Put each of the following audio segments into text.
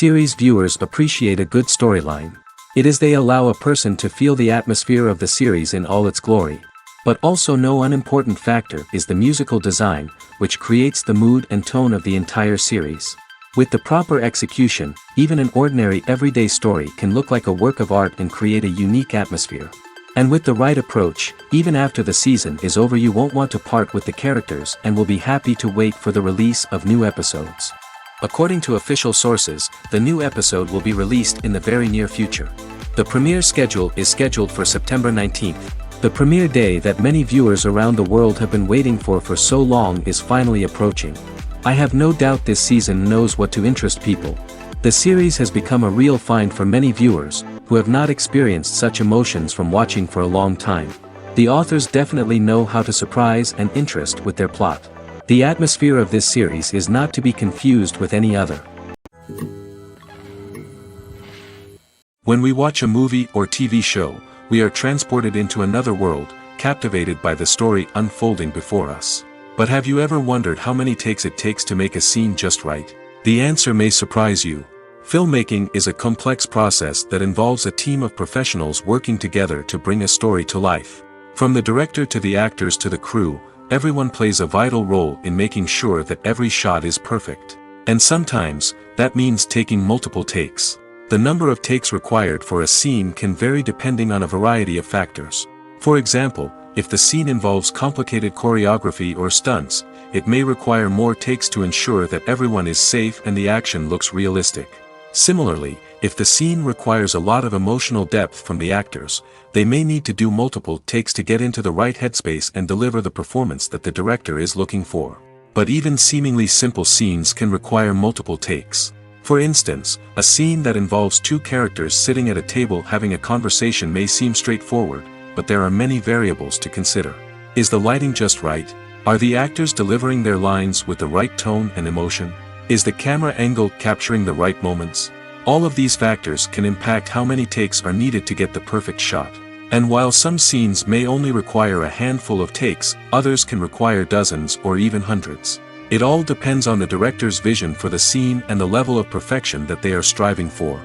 Series viewers appreciate a good storyline. It is they allow a person to feel the atmosphere of the series in all its glory. But also no unimportant factor is the musical design, which creates the mood and tone of the entire series. With the proper execution, even an ordinary everyday story can look like a work of art and create a unique atmosphere. And with the right approach, even after the season is over you won't want to part with the characters and will be happy to wait for the release of new episodes. According to official sources, the new episode will be released in the very near future. The premiere schedule is scheduled for September 19th. The premiere day that many viewers around the world have been waiting for so long is finally approaching. I have no doubt this season knows what to interest people. The series has become a real find for many viewers, who have not experienced such emotions from watching for a long time. The authors definitely know how to surprise and interest with their plot. The atmosphere of this series is not to be confused with any other. When we watch a movie or TV show, we are transported into another world, captivated by the story unfolding before us. But have you ever wondered how many takes it takes to make a scene just right? The answer may surprise you. Filmmaking is a complex process that involves a team of professionals working together to bring a story to life. From the director to the actors to the crew, everyone plays a vital role in making sure that every shot is perfect. And sometimes, that means taking multiple takes. The number of takes required for a scene can vary depending on a variety of factors. For example, if the scene involves complicated choreography or stunts, it may require more takes to ensure that everyone is safe and the action looks realistic. Similarly, if the scene requires a lot of emotional depth from the actors, they may need to do multiple takes to get into the right headspace and deliver the performance that the director is looking for. But even seemingly simple scenes can require multiple takes. For instance, a scene that involves two characters sitting at a table having a conversation may seem straightforward, but there are many variables to consider. Is the lighting just right? Are the actors delivering their lines with the right tone and emotion? Is the camera angle capturing the right moments? All of these factors can impact how many takes are needed to get the perfect shot. And while some scenes may only require a handful of takes, others can require dozens or even hundreds. It all depends on the director's vision for the scene and the level of perfection that they are striving for.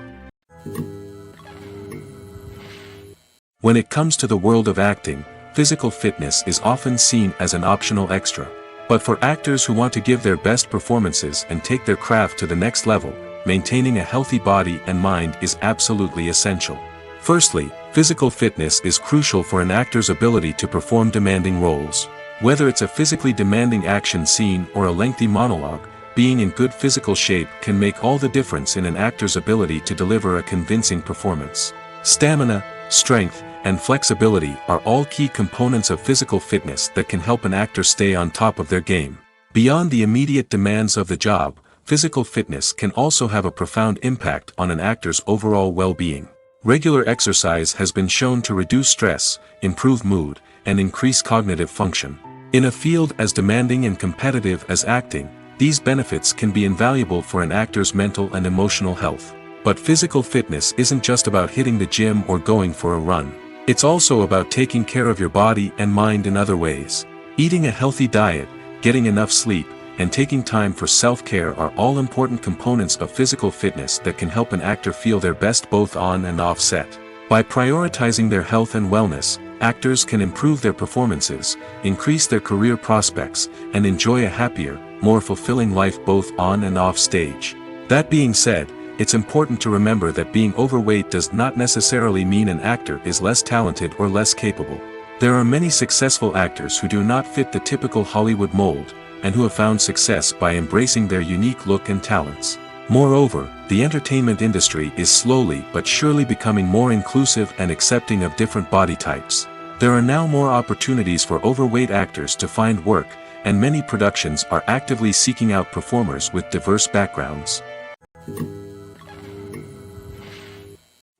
When it comes to the world of acting, physical fitness is often seen as an optional extra. But for actors who want to give their best performances and take their craft to the next level, maintaining a healthy body and mind is absolutely essential. Firstly, physical fitness is crucial for an actor's ability to perform demanding roles. Whether it's a physically demanding action scene or a lengthy monologue, being in good physical shape can make all the difference in an actor's ability to deliver a convincing performance. Stamina, strength, and flexibility are all key components of physical fitness that can help an actor stay on top of their game. Beyond the immediate demands of the job, physical fitness can also have a profound impact on an actor's overall well-being. Regular exercise has been shown to reduce stress, improve mood, and increase cognitive function. In a field as demanding and competitive as acting, these benefits can be invaluable for an actor's mental and emotional health. But physical fitness isn't just about hitting the gym or going for a run. It's also about taking care of your body and mind in other ways. Eating a healthy diet, getting enough sleep, and taking time for self-care are all important components of physical fitness that can help an actor feel their best both on and off set. By prioritizing their health and wellness, actors can improve their performances, increase their career prospects, and enjoy a happier, more fulfilling life both on and off stage. That being said, it's important to remember that being overweight does not necessarily mean an actor is less talented or less capable. There are many successful actors who do not fit the typical Hollywood mold, and who have found success by embracing their unique look and talents. Moreover, the entertainment industry is slowly but surely becoming more inclusive and accepting of different body types. There are now more opportunities for overweight actors to find work, and many productions are actively seeking out performers with diverse backgrounds.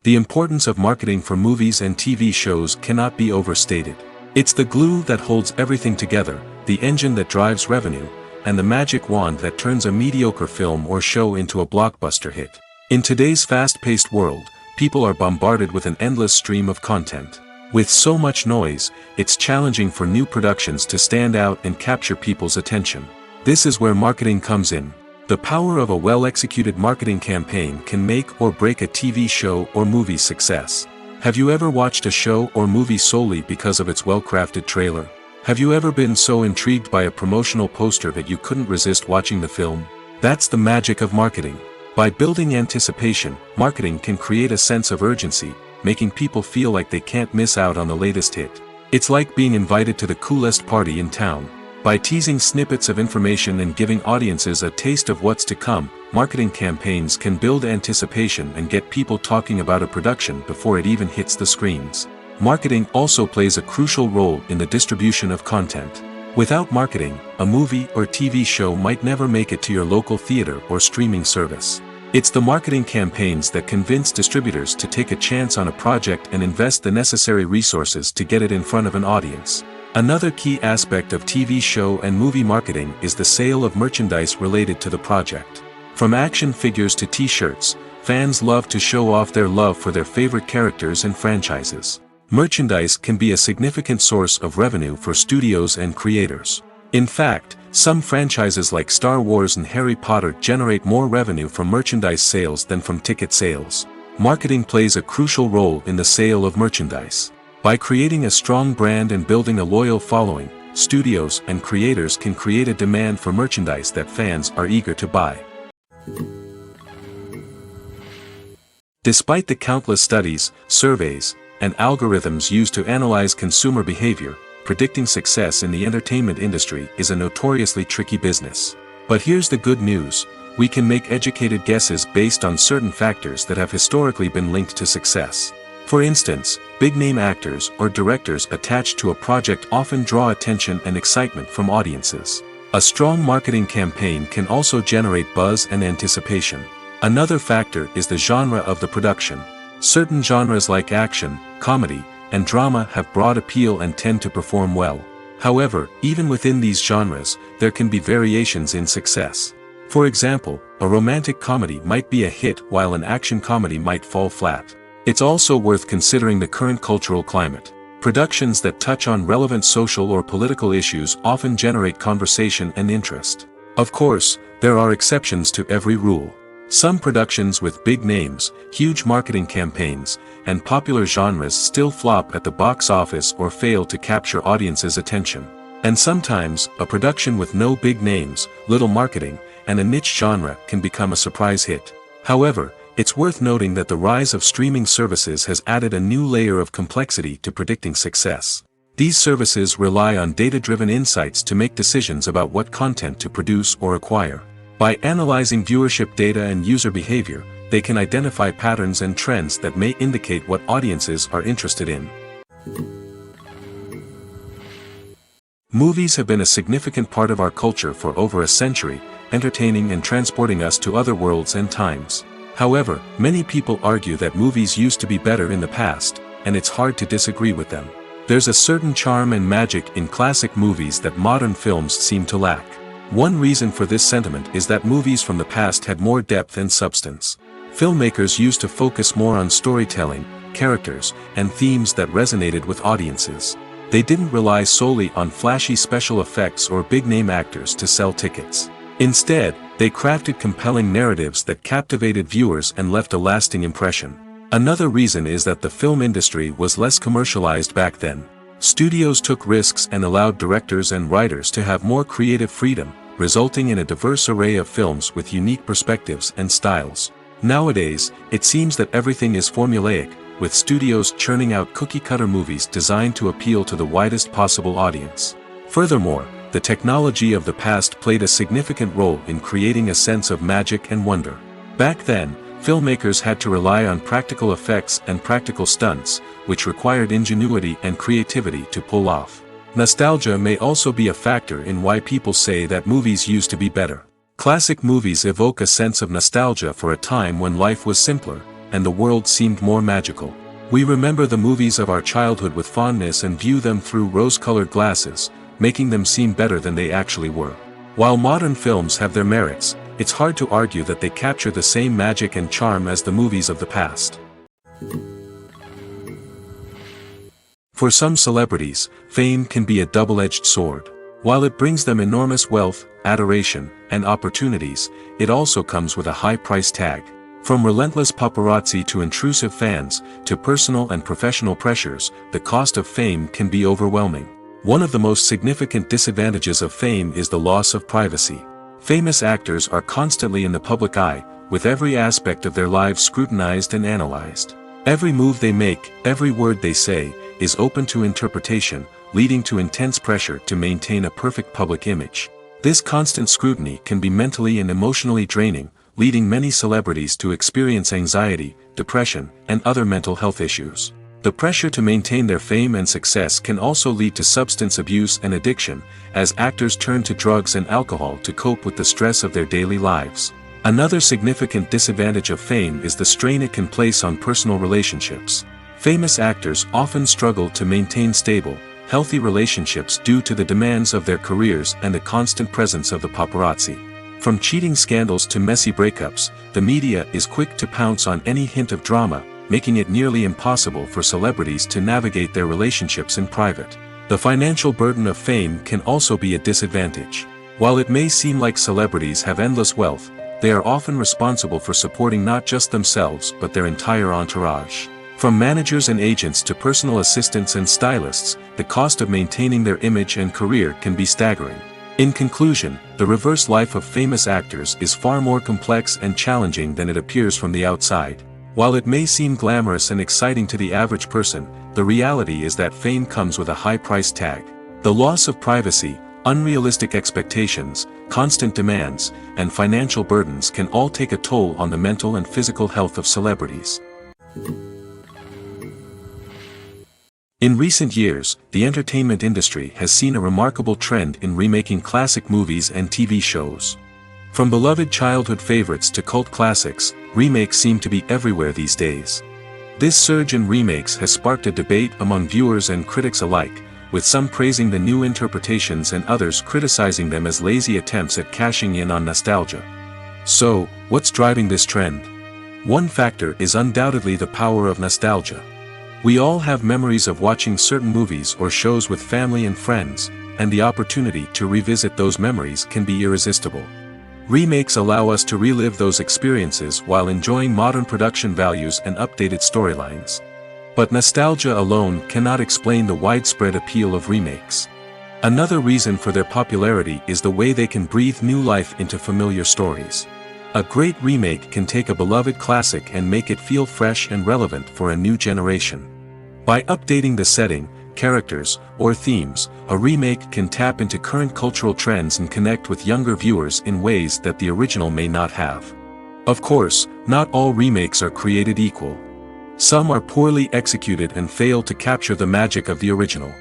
The importance of marketing for movies and TV shows cannot be overstated. It's the glue that holds everything together, the engine that drives revenue, and the magic wand that turns a mediocre film or show into a blockbuster hit. In today's fast-paced world, people are bombarded with an endless stream of content. With so much noise, it's challenging for new productions to stand out and capture people's attention. This is where marketing comes in. The power of a well-executed marketing campaign can make or break a TV show or movie's success. Have you ever watched a show or movie solely because of its well-crafted trailer? Have you ever been so intrigued by a promotional poster that you couldn't resist watching the film? That's the magic of marketing. By building anticipation, marketing can create a sense of urgency, making people feel like they can't miss out on the latest hit. It's like being invited to the coolest party in town. By teasing snippets of information and giving audiences a taste of what's to come, marketing campaigns can build anticipation and get people talking about a production before it even hits the screens. Marketing also plays a crucial role in the distribution of content. Without marketing, a movie or TV show might never make it to your local theater or streaming service. It's the marketing campaigns that convince distributors to take a chance on a project and invest the necessary resources to get it in front of an audience. Another key aspect of TV show and movie marketing is the sale of merchandise related to the project. From action figures to t-shirts, fans love to show off their love for their favorite characters and franchises. Merchandise can be a significant source of revenue for studios and creators. In fact, some franchises like Star Wars and Harry Potter generate more revenue from merchandise sales than from ticket sales. Marketing plays a crucial role in the sale of merchandise. By creating a strong brand and building a loyal following, studios and creators can create a demand for merchandise that fans are eager to buy. Despite the countless studies, surveys, and algorithms used to analyze consumer behavior, predicting success in the entertainment industry is a notoriously tricky business. But here's the good news: we can make educated guesses based on certain factors that have historically been linked to success. For instance, big-name actors or directors attached to a project often draw attention and excitement from audiences. A strong marketing campaign can also generate buzz and anticipation. Another factor is the genre of the production. Certain genres like action, comedy, and drama have broad appeal and tend to perform well. However, even within these genres, there can be variations in success. For example, a romantic comedy might be a hit while an action comedy might fall flat. It's also worth considering the current cultural climate. Productions that touch on relevant social or political issues often generate conversation and interest. Of course, there are exceptions to every rule. Some productions with big names, huge marketing campaigns, and popular genres still flop at the box office or fail to capture audiences' attention. And sometimes, a production with no big names, little marketing, and a niche genre can become a surprise hit. However, it's worth noting that the rise of streaming services has added a new layer of complexity to predicting success. These services rely on data-driven insights to make decisions about what content to produce or acquire. By analyzing viewership data and user behavior, they can identify patterns and trends that may indicate what audiences are interested in. Movies have been a significant part of our culture for over a century, entertaining and transporting us to other worlds and times. However, many people argue that movies used to be better in the past, and it's hard to disagree with them. There's a certain charm and magic in classic movies that modern films seem to lack. One reason for this sentiment is that movies from the past had more depth and substance. Filmmakers used to focus more on storytelling, characters, and themes that resonated with audiences. They didn't rely solely on flashy special effects or big-name actors to sell tickets. Instead, they crafted compelling narratives that captivated viewers and left a lasting impression. Another reason is that the film industry was less commercialized back then. Studios took risks and allowed directors and writers to have more creative freedom, resulting in a diverse array of films with unique perspectives and styles. Nowadays, it seems that everything is formulaic, with studios churning out cookie-cutter movies designed to appeal to the widest possible audience. Furthermore, the technology of the past played a significant role in creating a sense of magic and wonder. Back then, filmmakers had to rely on practical effects and practical stunts, which required ingenuity and creativity to pull off. Nostalgia may also be a factor in why people say that movies used to be better. Classic movies evoke a sense of nostalgia for a time when life was simpler, and the world seemed more magical. We remember the movies of our childhood with fondness and view them through rose-colored glasses, making them seem better than they actually were. While modern films have their merits, it's hard to argue that they capture the same magic and charm as the movies of the past. For some celebrities, fame can be a double-edged sword. While it brings them enormous wealth, adoration, and opportunities, it also comes with a high price tag. From relentless paparazzi to intrusive fans, to personal and professional pressures, the cost of fame can be overwhelming. One of the most significant disadvantages of fame is the loss of privacy. Famous actors are constantly in the public eye, with every aspect of their lives scrutinized and analyzed. Every move they make, every word they say, is open to interpretation, leading to intense pressure to maintain a perfect public image. This constant scrutiny can be mentally and emotionally draining, leading many celebrities to experience anxiety, depression, and other mental health issues. The pressure to maintain their fame and success can also lead to substance abuse and addiction, as actors turn to drugs and alcohol to cope with the stress of their daily lives. Another significant disadvantage of fame is the strain it can place on personal relationships. Famous actors often struggle to maintain stable, healthy relationships due to the demands of their careers and the constant presence of the paparazzi. From cheating scandals to messy breakups, the media is quick to pounce on any hint of drama, making it nearly impossible for celebrities to navigate their relationships in private. The financial burden of fame can also be a disadvantage. While it may seem like celebrities have endless wealth, they are often responsible for supporting not just themselves but their entire entourage. From managers and agents to personal assistants and stylists, the cost of maintaining their image and career can be staggering. In conclusion, the reverse life of famous actors is far more complex and challenging than it appears from the outside. While it may seem glamorous and exciting to the average person, the reality is that fame comes with a high price tag. The loss of privacy, unrealistic expectations, constant demands, and financial burdens can all take a toll on the mental and physical health of celebrities. In recent years, the entertainment industry has seen a remarkable trend in remaking classic movies and TV shows. From beloved childhood favorites to cult classics, remakes seem to be everywhere these days. This surge in remakes has sparked a debate among viewers and critics alike, with some praising the new interpretations and others criticizing them as lazy attempts at cashing in on nostalgia. So, what's driving this trend? One factor is undoubtedly the power of nostalgia. We all have memories of watching certain movies or shows with family and friends, and the opportunity to revisit those memories can be irresistible. Remakes allow us to relive those experiences while enjoying modern production values and updated storylines. But nostalgia alone cannot explain the widespread appeal of remakes. Another reason for their popularity is the way they can breathe new life into familiar stories. A great remake can take a beloved classic and make it feel fresh and relevant for a new generation. By updating the setting, characters, or themes, a remake can tap into current cultural trends and connect with younger viewers in ways that the original may not have. Of course, not all remakes are created equal. Some are poorly executed and fail to capture the magic of the original.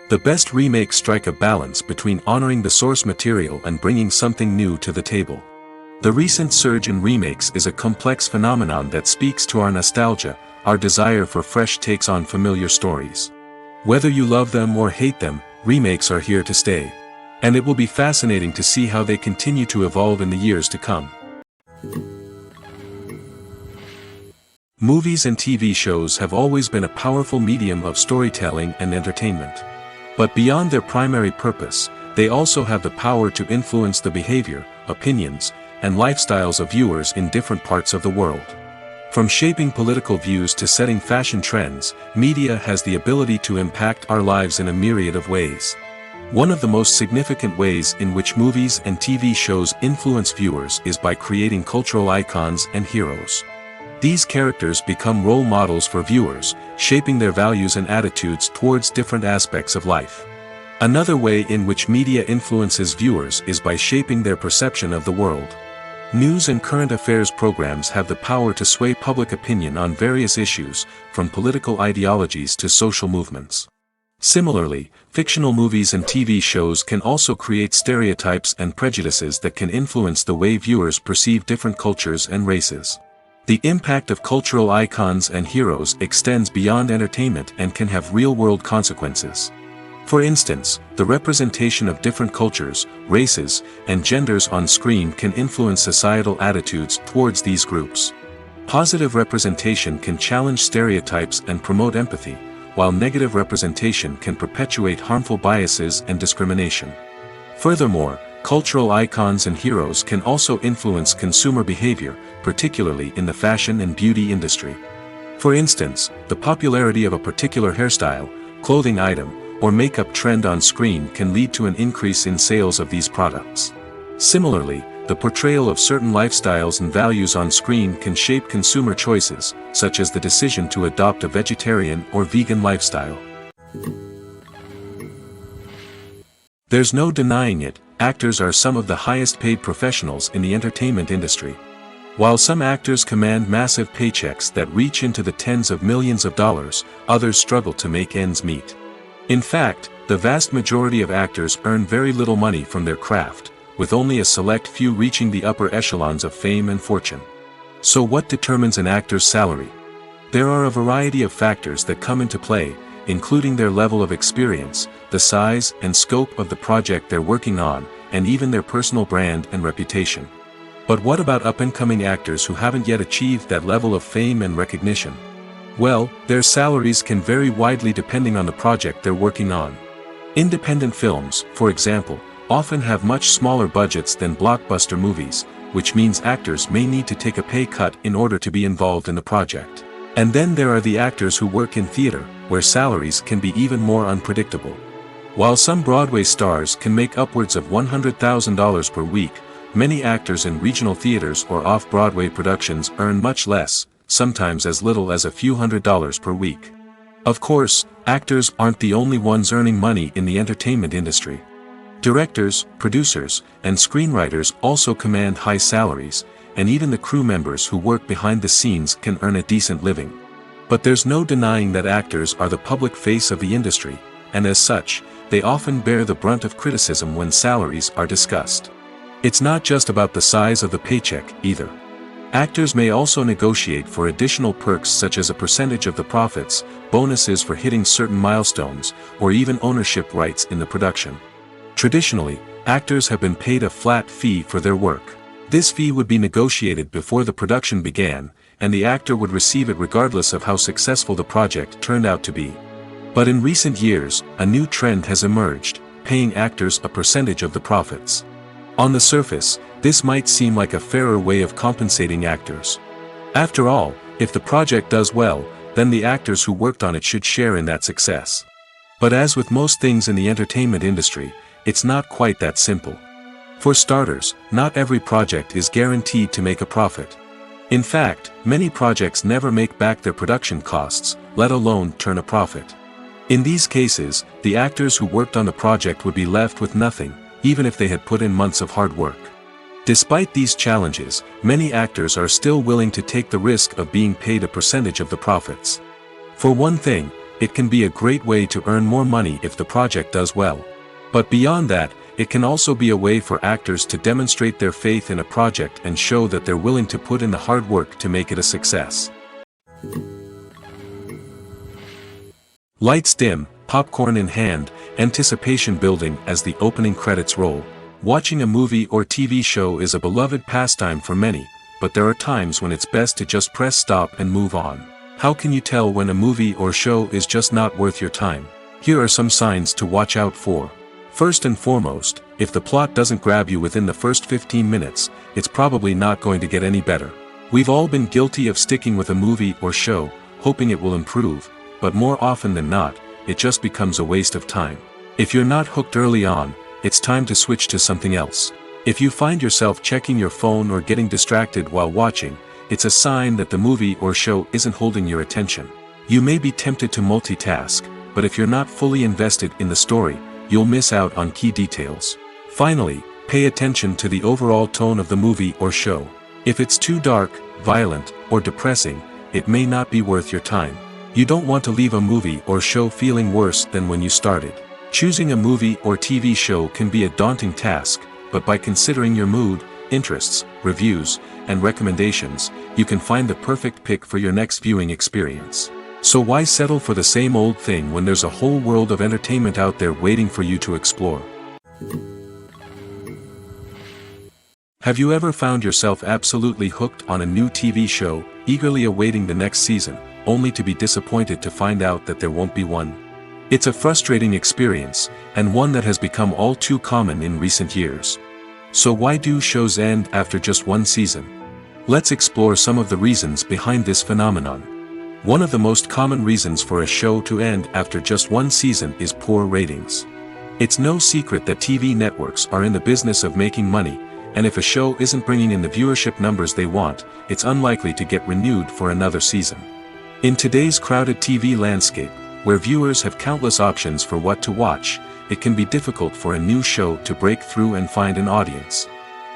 The best remakes strike a balance between honoring the source material and bringing something new to the table. The recent surge in remakes is a complex phenomenon that speaks to our nostalgia, our desire for fresh takes on familiar stories. Whether you love them or hate them, remakes are here to stay. And it will be fascinating to see how they continue to evolve in the years to come. Movies and TV shows have always been a powerful medium of storytelling and entertainment. But beyond their primary purpose, they also have the power to influence the behavior, opinions, and lifestyles of viewers in different parts of the world. From shaping political views to setting fashion trends, media has the ability to impact our lives in a myriad of ways. One of the most significant ways in which movies and TV shows influence viewers is by creating cultural icons and heroes. These characters become role models for viewers, shaping their values and attitudes towards different aspects of life. Another way in which media influences viewers is by shaping their perception of the world. News and current affairs programs have the power to sway public opinion on various issues, from political ideologies to social movements. Similarly, fictional movies and TV shows can also create stereotypes and prejudices that can influence the way viewers perceive different cultures and races. The impact of cultural icons and heroes extends beyond entertainment and can have real-world consequences. For instance, the representation of different cultures, races, and genders on screen can influence societal attitudes towards these groups. Positive representation can challenge stereotypes and promote empathy, while negative representation can perpetuate harmful biases and discrimination. Furthermore, cultural icons and heroes can also influence consumer behavior, particularly in the fashion and beauty industry. For instance, the popularity of a particular hairstyle, clothing item, or makeup trend on screen can lead to an increase in sales of these products. Similarly, the portrayal of certain lifestyles and values on screen can shape consumer choices, such as the decision to adopt a vegetarian or vegan lifestyle. There's no denying it, actors are some of the highest paid professionals in the entertainment industry. While some actors command massive paychecks that reach into the tens of millions of dollars, others struggle to make ends meet. In fact, the vast majority of actors earn very little money from their craft, with only a select few reaching the upper echelons of fame and fortune. So what determines an actor's salary? There are a variety of factors that come into play, including their level of experience, the size and scope of the project they're working on, and even their personal brand and reputation. But what about up-and-coming actors who haven't yet achieved that level of fame and recognition? Well, their salaries can vary widely depending on the project they're working on. Independent films, for example, often have much smaller budgets than blockbuster movies, which means actors may need to take a pay cut in order to be involved in the project. And then there are the actors who work in theater, where salaries can be even more unpredictable. While some Broadway stars can make upwards of $100,000 per week, many actors in regional theaters or off-Broadway productions earn much less, sometimes as little as a few $100s per week. Of course, actors aren't the only ones earning money in the entertainment industry. Directors, producers, and screenwriters also command high salaries, and even the crew members who work behind the scenes can earn a decent living. But there's no denying that actors are the public face of the industry, and as such, they often bear the brunt of criticism when salaries are discussed. It's not just about the size of the paycheck, either. Actors may also negotiate for additional perks such as a percentage of the profits, bonuses for hitting certain milestones, or even ownership rights in the production. Traditionally, actors have been paid a flat fee for their work. This fee would be negotiated before the production began, and the actor would receive it regardless of how successful the project turned out to be. But in recent years, a new trend has emerged, paying actors a percentage of the profits. On the surface, this might seem like a fairer way of compensating actors. After all, if the project does well, then the actors who worked on it should share in that success. But as with most things in the entertainment industry, it's not quite that simple. For starters, not every project is guaranteed to make a profit. In fact, many projects never make back their production costs, let alone turn a profit. In these cases, the actors who worked on the project would be left with nothing, even if they had put in months of hard work. Despite these challenges, many actors are still willing to take the risk of being paid a percentage of the profits. For one thing, it can be a great way to earn more money if the project does well. But beyond that, it can also be a way for actors to demonstrate their faith in a project and show that they're willing to put in the hard work to make it a success. Lights dim, popcorn in hand, anticipation building as the opening credits roll. Watching a movie or TV show is a beloved pastime for many, but there are times when it's best to just press stop and move on. How can you tell when a movie or show is just not worth your time? Here are some signs to watch out for. First and foremost, if the plot doesn't grab you within the first 15 minutes, it's probably not going to get any better. We've all been guilty of sticking with a movie or show, hoping it will improve, but more often than not, it just becomes a waste of time. If you're not hooked early on, it's time to switch to something else. If you find yourself checking your phone or getting distracted while watching, it's a sign that the movie or show isn't holding your attention. You may be tempted to multitask, but if you're not fully invested in the story, you'll miss out on key details. Finally, pay attention to the overall tone of the movie or show. If it's too dark, violent, or depressing, it may not be worth your time. You don't want to leave a movie or show feeling worse than when you started. Choosing a movie or TV show can be a daunting task, but by considering your mood, interests, reviews, and recommendations, you can find the perfect pick for your next viewing experience. So why settle for the same old thing when there's a whole world of entertainment out there waiting for you to explore? Have you ever found yourself absolutely hooked on a new TV show, eagerly awaiting the next season, only to be disappointed to find out that there won't be one? It's a frustrating experience, and one that has become all too common in recent years. So why do shows end after just one season? Let's explore some of the reasons behind this phenomenon. One of the most common reasons for a show to end after just one season is poor ratings. It's no secret that TV networks are in the business of making money, and if a show isn't bringing in the viewership numbers they want, it's unlikely to get renewed for another season. In today's crowded TV landscape, where viewers have countless options for what to watch, it can be difficult for a new show to break through and find an audience.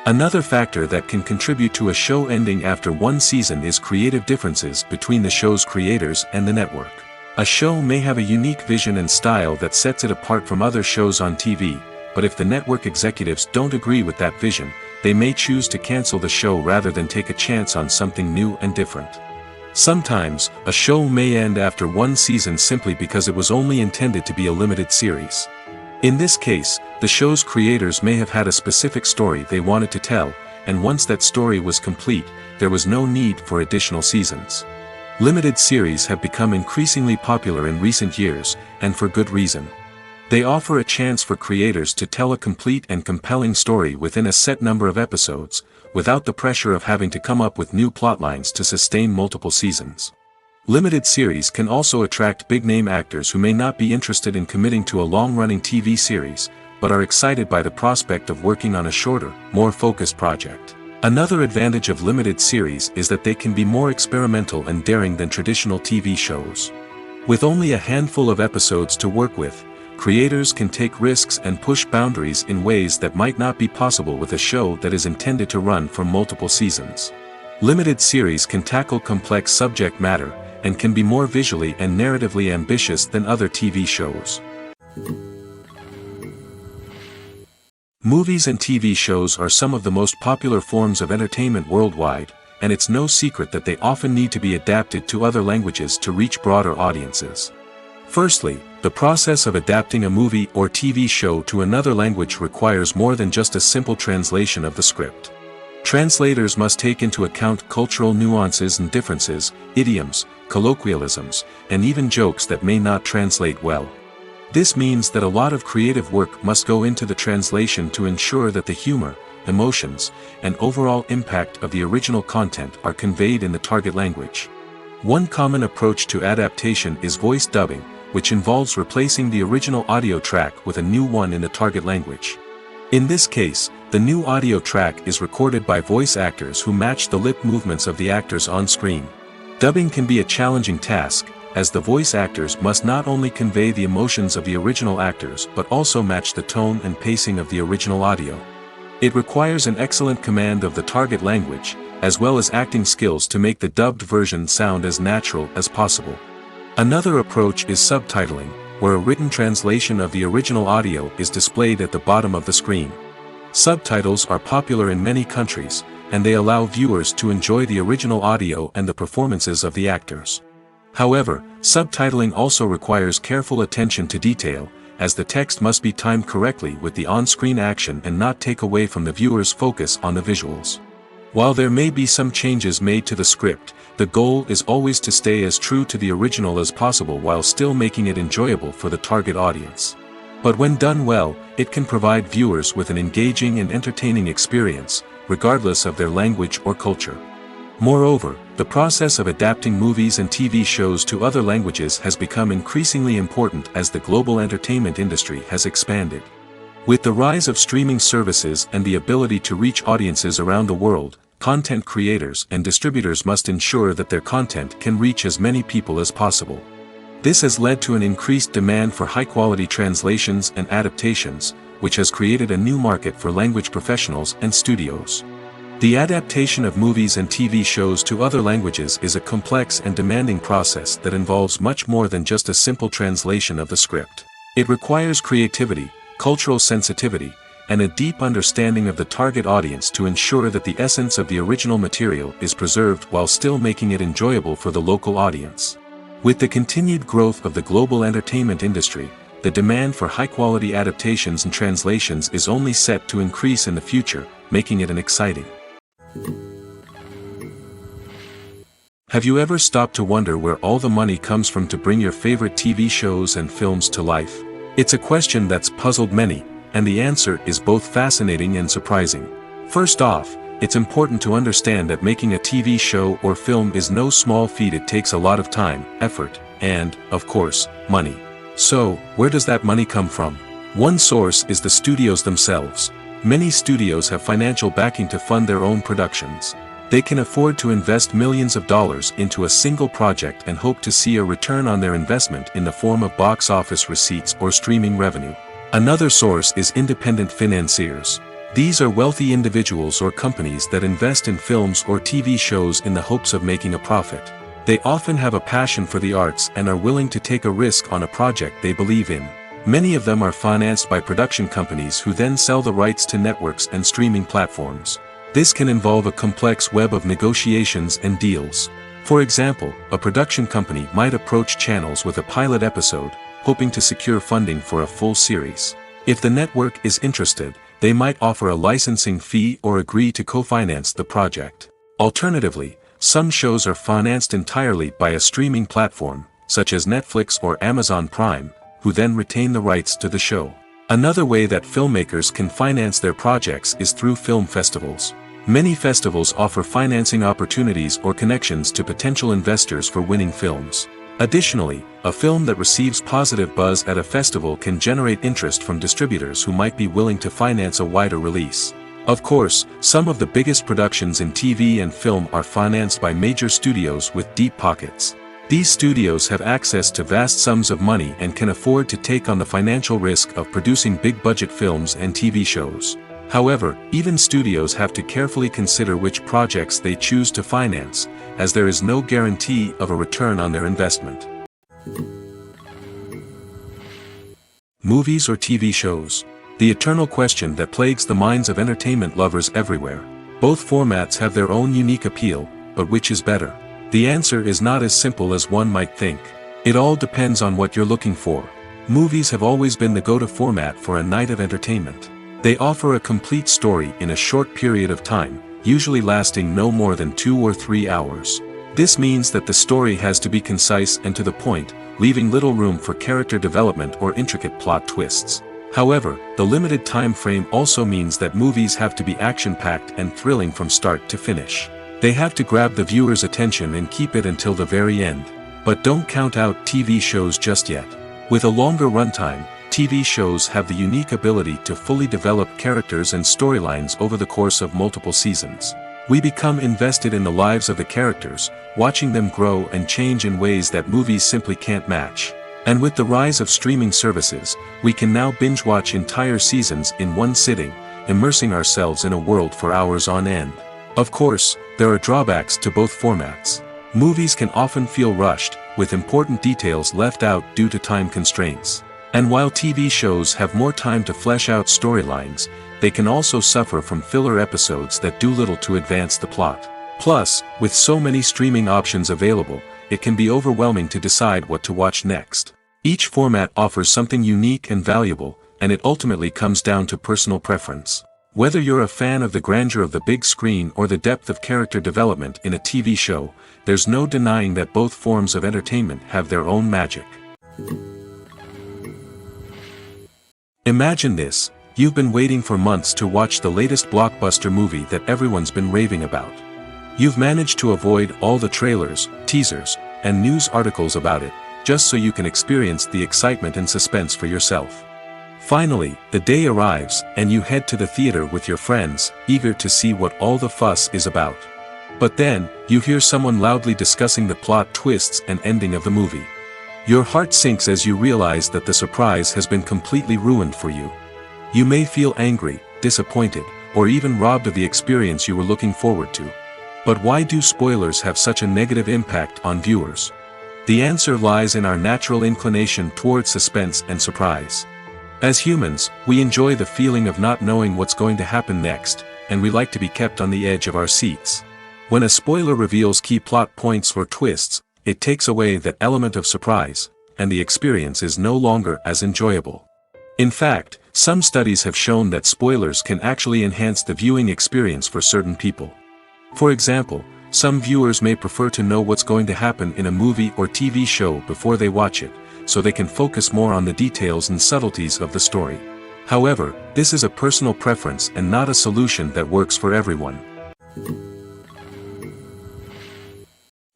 Another factor that can contribute to a show ending after one season is creative differences between the show's creators and the network. A show may have a unique vision and style that sets it apart from other shows on TV, but if the network executives don't agree with that vision, they may choose to cancel the show rather than take a chance on something new and different. Sometimes, a show may end after one season simply because it was only intended to be a limited series. In this case, the show's creators may have had a specific story they wanted to tell, and once that story was complete, there was no need for additional seasons. Limited series have become increasingly popular in recent years, and for good reason. They offer a chance for creators to tell a complete and compelling story within a set number of episodes, without the pressure of having to come up with new plotlines to sustain multiple seasons. Limited series can also attract big-name actors who may not be interested in committing to a long-running TV series, but are excited by the prospect of working on a shorter, more focused project. Another advantage of limited series is that they can be more experimental and daring than traditional TV shows. With only a handful of episodes to work with, creators can take risks and push boundaries in ways that might not be possible with a show that is intended to run for multiple seasons. Limited series can tackle complex subject matter, and can be more visually and narratively ambitious than other TV shows. Movies and TV shows are some of the most popular forms of entertainment worldwide, and it's no secret that they often need to be adapted to other languages to reach broader audiences. Firstly, the process of adapting a movie or TV show to another language requires more than just a simple translation of the script. Translators must take into account cultural nuances and differences, idioms, colloquialisms, and even jokes that may not translate well. This means that a lot of creative work must go into the translation to ensure that the humor, emotions, and overall impact of the original content are conveyed in the target language. One common approach to adaptation is voice dubbing, which involves replacing the original audio track with a new one in the target language. In this case, the new audio track is recorded by voice actors who match the lip movements of the actors on screen. Dubbing can be a challenging task, as the voice actors must not only convey the emotions of the original actors but also match the tone and pacing of the original audio. It requires an excellent command of the target language, as well as acting skills to make the dubbed version sound as natural as possible. Another approach is subtitling, where a written translation of the original audio is displayed at the bottom of the screen. Subtitles are popular in many countries, and they allow viewers to enjoy the original audio and the performances of the actors. However, subtitling also requires careful attention to detail, as the text must be timed correctly with the on-screen action and not take away from the viewer's focus on the visuals. While there may be some changes made to the script, the goal is always to stay as true to the original as possible while still making it enjoyable for the target audience. But when done well, it can provide viewers with an engaging and entertaining experience, regardless of their language or culture. Moreover, the process of adapting movies and TV shows to other languages has become increasingly important as the global entertainment industry has expanded. With the rise of streaming services and the ability to reach audiences around the world, content creators and distributors must ensure that their content can reach as many people as possible. This has led to an increased demand for high-quality translations and adaptations, which has created a new market for language professionals and studios. The adaptation of movies and TV shows to other languages is a complex and demanding process that involves much more than just a simple translation of the script. It requires creativity, cultural sensitivity, and a deep understanding of the target audience to ensure that the essence of the original material is preserved while still making it enjoyable for the local audience. With the continued growth of the global entertainment industry, the demand for high-quality adaptations and translations is only set to increase in the future, making it an exciting. Have you ever stopped to wonder where all the money comes from to bring your favorite TV shows and films to life? It's a question that's puzzled many, and the answer is both fascinating and surprising. First off, it's important to understand that making a TV show or film is no small feat. It takes a lot of time, effort, and, of course, money. So, where does that money come from? One source is the studios themselves. Many studios have financial backing to fund their own productions. They can afford to invest millions of dollars into a single project and hope to see a return on their investment in the form of box office receipts or streaming revenue. Another source is independent financiers. These are wealthy individuals or companies that invest in films or TV shows in the hopes of making a profit. They often have a passion for the arts and are willing to take a risk on a project they believe in. Many of them are financed by production companies who then sell the rights to networks and streaming platforms. This can involve a complex web of negotiations and deals. For example, a production company might approach channels with a pilot episode, hoping to secure funding for a full series. If the network is interested, they might offer a licensing fee or agree to co-finance the project. Alternatively, some shows are financed entirely by a streaming platform, such as Netflix or Amazon Prime, who then retain the rights to the show. Another way that filmmakers can finance their projects is through film festivals. Many festivals offer financing opportunities or connections to potential investors for winning films. Additionally, a film that receives positive buzz at a festival can generate interest from distributors who might be willing to finance a wider release. Of course, some of the biggest productions in TV and film are financed by major studios with deep pockets. These studios have access to vast sums of money and can afford to take on the financial risk of producing big-budget films and TV shows. However, even studios have to carefully consider which projects they choose to finance, as there is no guarantee of a return on their investment. Movies or TV shows? The eternal question that plagues the minds of entertainment lovers everywhere. Both formats have their own unique appeal, but which is better? The answer is not as simple as one might think. It all depends on what you're looking for. Movies have always been the go-to format for a night of entertainment. They offer a complete story in a short period of time, usually lasting no more than 2 or 3 hours. This means that the story has to be concise and to the point, leaving little room for character development or intricate plot twists. However, the limited time frame also means that movies have to be action-packed and thrilling from start to finish. They have to grab the viewer's attention and keep it until the very end. But don't count out TV shows just yet. With a longer runtime, TV shows have the unique ability to fully develop characters and storylines over the course of multiple seasons. We become invested in the lives of the characters, watching them grow and change in ways that movies simply can't match. And with the rise of streaming services, we can now binge-watch entire seasons in one sitting, immersing ourselves in a world for hours on end. Of course, there are drawbacks to both formats. Movies can often feel rushed, with important details left out due to time constraints. And while TV shows have more time to flesh out storylines, they can also suffer from filler episodes that do little to advance the plot. Plus, with so many streaming options available, it can be overwhelming to decide what to watch next. Each format offers something unique and valuable, and it ultimately comes down to personal preference. Whether you're a fan of the grandeur of the big screen or the depth of character development in a TV show, there's no denying that both forms of entertainment have their own magic. Imagine this: you've been waiting for months to watch the latest blockbuster movie that everyone's been raving about. You've managed to avoid all the trailers, teasers, and news articles about it, just so you can experience the excitement and suspense for yourself. Finally, the day arrives, and you head to the theater with your friends, eager to see what all the fuss is about. But then, you hear someone loudly discussing the plot twists and ending of the movie. Your heart sinks as you realize that the surprise has been completely ruined for you. You may feel angry, disappointed, or even robbed of the experience you were looking forward to. But why do spoilers have such a negative impact on viewers? The answer lies in our natural inclination towards suspense and surprise. As humans, we enjoy the feeling of not knowing what's going to happen next, and we like to be kept on the edge of our seats. When a spoiler reveals key plot points or twists, it takes away that element of surprise, and the experience is no longer as enjoyable. In fact, some studies have shown that spoilers can actually enhance the viewing experience for certain people. For example, some viewers may prefer to know what's going to happen in a movie or TV show before they watch it, so they can focus more on the details and subtleties of the story. However, this is a personal preference and not a solution that works for everyone.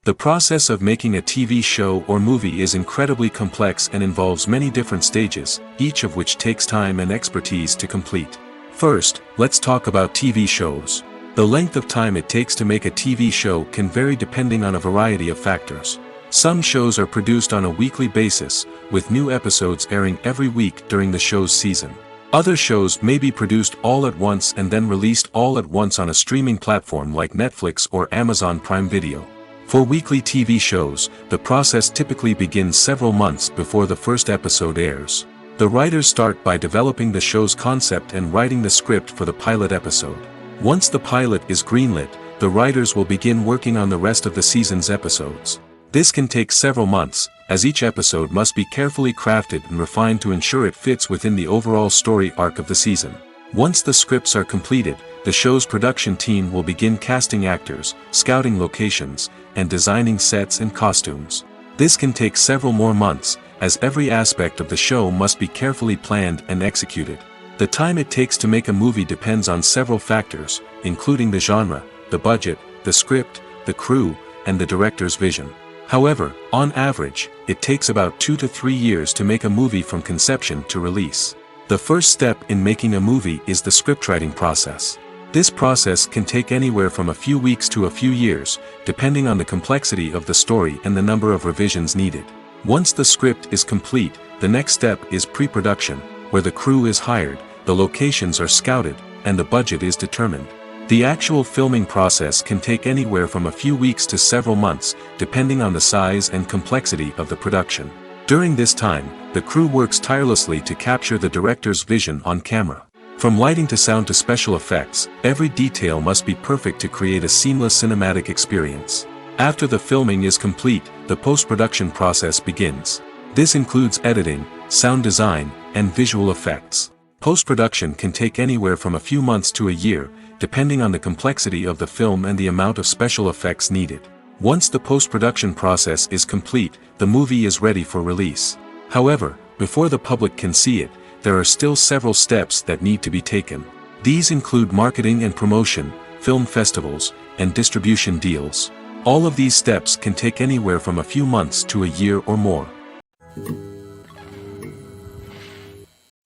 The process of making a TV show or movie is incredibly complex and involves many different stages, each of which takes time and expertise to complete. First, let's talk about TV shows. The length of time it takes to make a TV show can vary depending on a variety of factors. Some shows are produced on a weekly basis, with new episodes airing every week during the show's season. Other shows may be produced all at once and then released all at once on a streaming platform like Netflix or Amazon Prime Video. For weekly TV shows, the process typically begins several months before the first episode airs. The writers start by developing the show's concept and writing the script for the pilot episode. Once the pilot is greenlit, the writers will begin working on the rest of the season's episodes. This can take several months, as each episode must be carefully crafted and refined to ensure it fits within the overall story arc of the season. Once the scripts are completed, the show's production team will begin casting actors, scouting locations, and designing sets and costumes. This can take several more months, as every aspect of the show must be carefully planned and executed. The time it takes to make a movie depends on several factors, including the genre, the budget, the script, the crew, and the director's vision. However, on average, it takes about 2 to 3 years to make a movie from conception to release. The first step in making a movie is the scriptwriting process. This process can take anywhere from a few weeks to a few years, depending on the complexity of the story and the number of revisions needed. Once the script is complete, the next step is pre-production, where the crew is hired, the locations are scouted, and the budget is determined. The actual filming process can take anywhere from a few weeks to several months, depending on the size and complexity of the production. During this time, the crew works tirelessly to capture the director's vision on camera. From lighting to sound to special effects, every detail must be perfect to create a seamless cinematic experience. After the filming is complete, the post-production process begins. This includes editing, sound design, and visual effects. Post-production can take anywhere from a few months to a year, depending on the complexity of the film and the amount of special effects needed. Once the post-production process is complete, the movie is ready for release. However, before the public can see it, there are still several steps that need to be taken. These include marketing and promotion, film festivals, and distribution deals. All of these steps can take anywhere from a few months to a year or more.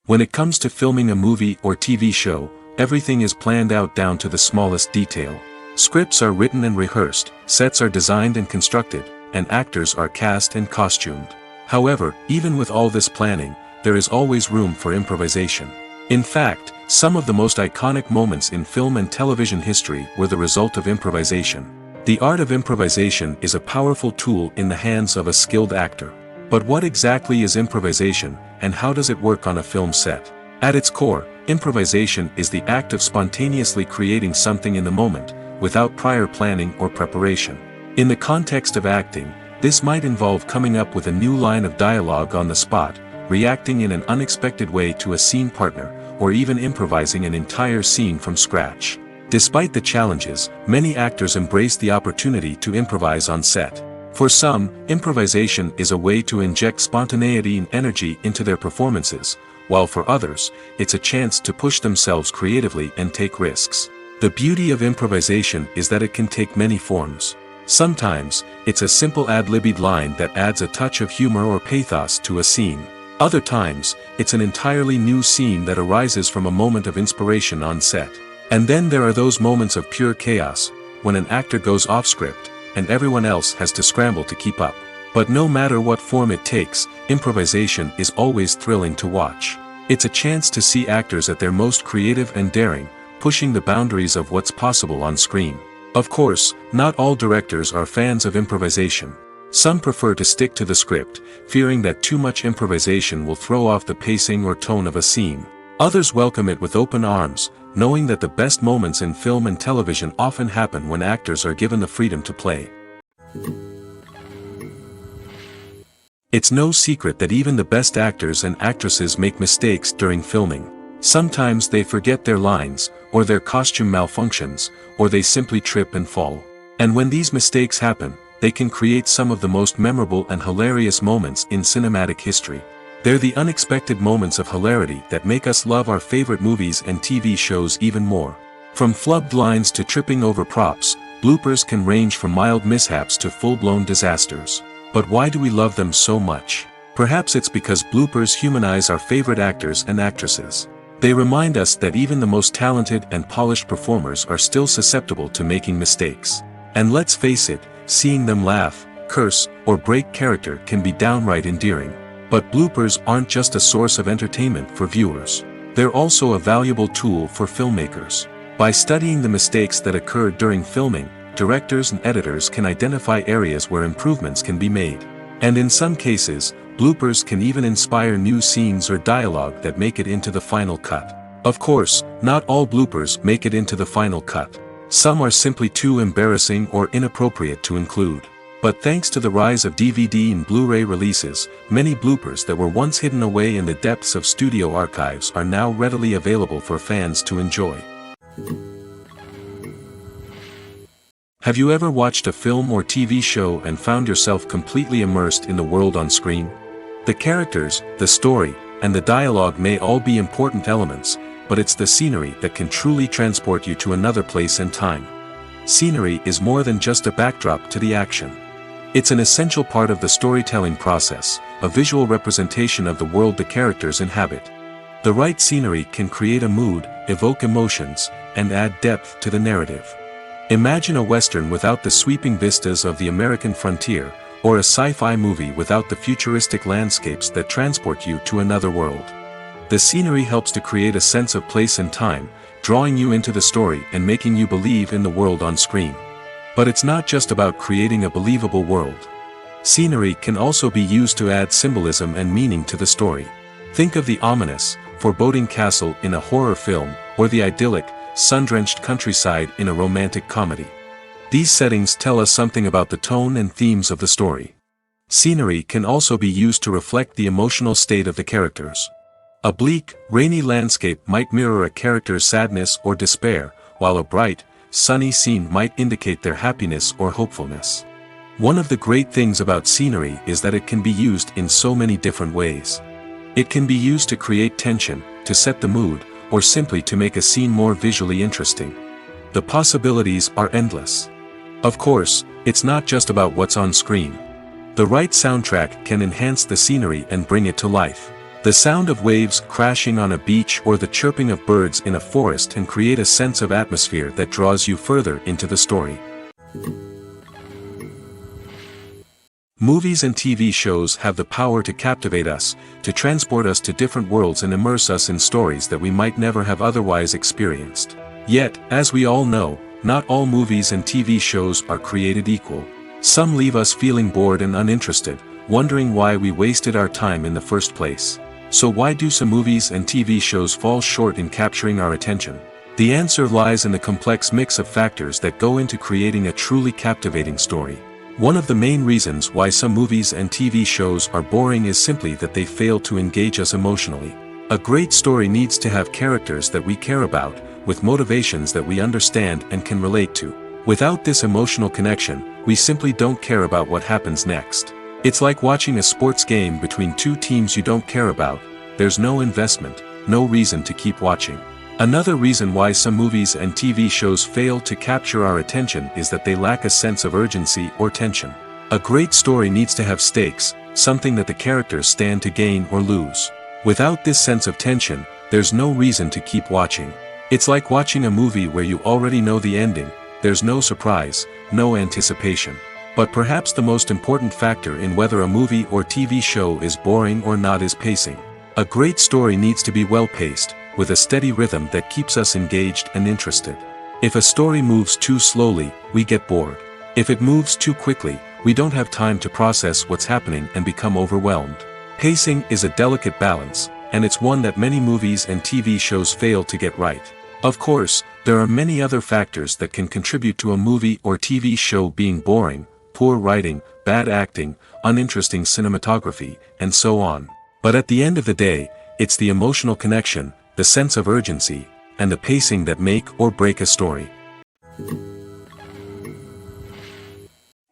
When it comes to filming a movie or TV show, everything is planned out down to the smallest detail. Scripts are written and rehearsed, sets are designed and constructed, and actors are cast and costumed. However, even with all this planning, there is always room for improvisation. In fact, some of the most iconic moments in film and television history were the result of improvisation. The art of improvisation is a powerful tool in the hands of a skilled actor. But what exactly is improvisation, and how does it work on a film set? At its core, improvisation is the act of spontaneously creating something in the moment, without prior planning or preparation. In the context of acting, this might involve coming up with a new line of dialogue on the spot, reacting in an unexpected way to a scene partner, or even improvising an entire scene from scratch. Despite the challenges, many actors embrace the opportunity to improvise on set. For some, improvisation is a way to inject spontaneity and energy into their performances, while for others, it's a chance to push themselves creatively and take risks. The beauty of improvisation is that it can take many forms. Sometimes, it's a simple ad-libbed line that adds a touch of humor or pathos to a scene. Other times, it's an entirely new scene that arises from a moment of inspiration on set. And then there are those moments of pure chaos, when an actor goes off script, and everyone else has to scramble to keep up. But no matter what form it takes, improvisation is always thrilling to watch. It's a chance to see actors at their most creative and daring, pushing the boundaries of what's possible on screen. Of course, not all directors are fans of improvisation. Some prefer to stick to the script, fearing that too much improvisation will throw off the pacing or tone of a scene. Others welcome it with open arms, knowing that the best moments in film and television often happen when actors are given the freedom to play. It's no secret that even the best actors and actresses make mistakes during filming. Sometimes they forget their lines, or their costume malfunctions, or they simply trip and fall. And when these mistakes happen, they can create some of the most memorable and hilarious moments in cinematic history. They're the unexpected moments of hilarity that make us love our favorite movies and TV shows even more. From flubbed lines to tripping over props, bloopers can range from mild mishaps to full-blown disasters. But why do we love them so much? Perhaps it's because bloopers humanize our favorite actors and actresses. They remind us that even the most talented and polished performers are still susceptible to making mistakes. And let's face it, seeing them laugh, curse, or break character can be downright endearing. But bloopers aren't just a source of entertainment for viewers. They're also a valuable tool for filmmakers. By studying the mistakes that occurred during filming, directors and editors can identify areas where improvements can be made. And in some cases, bloopers can even inspire new scenes or dialogue that make it into the final cut. Of course, not all bloopers make it into the final cut. Some are simply too embarrassing or inappropriate to include. But thanks to the rise of DVD and Blu-ray releases, many bloopers that were once hidden away in the depths of studio archives are now readily available for fans to enjoy. Have you ever watched a film or TV show and found yourself completely immersed in the world on screen? The characters, the story, and the dialogue may all be important elements, but it's the scenery that can truly transport you to another place and time. Scenery is more than just a backdrop to the action. It's an essential part of the storytelling process, a visual representation of the world the characters inhabit. The right scenery can create a mood, evoke emotions, and add depth to the narrative. Imagine a Western without the sweeping vistas of the American frontier, or a sci-fi movie without the futuristic landscapes that transport you to another world. The scenery helps to create a sense of place and time, drawing you into the story and making you believe in the world on screen. But it's not just about creating a believable world. Scenery can also be used to add symbolism and meaning to the story. Think of the ominous, foreboding castle in a horror film, or the idyllic, sun-drenched countryside in a romantic comedy. These settings tell us something about the tone and themes of the story. Scenery can also be used to reflect the emotional state of the characters. A bleak, rainy landscape might mirror a character's sadness or despair, while a bright, sunny scene might indicate their happiness or hopefulness. One of the great things about scenery is that it can be used in so many different ways. It can be used to create tension, to set the mood, or simply to make a scene more visually interesting. The possibilities are endless. Of course, it's not just about what's on screen. The right soundtrack can enhance the scenery and bring it to life. The sound of waves crashing on a beach or the chirping of birds in a forest can create a sense of atmosphere that draws you further into the story. Movies and TV shows have the power to captivate us, to transport us to different worlds and immerse us in stories that we might never have otherwise experienced. Yet, as we all know, not all movies and TV shows are created equal. Some leave us feeling bored and uninterested, wondering why we wasted our time in the first place. So why do some movies and TV shows fall short in capturing our attention? The answer lies in the complex mix of factors that go into creating a truly captivating story. One of the main reasons why some movies and TV shows are boring is simply that they fail to engage us emotionally. A great story needs to have characters that we care about, with motivations that we understand and can relate to. Without this emotional connection, we simply don't care about what happens next. It's like watching a sports game between two teams you don't care about. There's no investment, no reason to keep watching. Another reason why some movies and TV shows fail to capture our attention is that they lack a sense of urgency or tension. A great story needs to have stakes, something that the characters stand to gain or lose. Without this sense of tension, there's no reason to keep watching. It's like watching a movie where you already know the ending, there's no surprise, no anticipation. But perhaps the most important factor in whether a movie or TV show is boring or not is pacing. A great story needs to be well-paced, with a steady rhythm that keeps us engaged and interested. If a story moves too slowly, we get bored. If it moves too quickly, we don't have time to process what's happening and become overwhelmed. Pacing is a delicate balance, and it's one that many movies and TV shows fail to get right. Of course, there are many other factors that can contribute to a movie or TV show being boring: poor writing, bad acting, uninteresting cinematography, and so on. But at the end of the day, it's the emotional connection, the sense of urgency, and the pacing that make or break a story.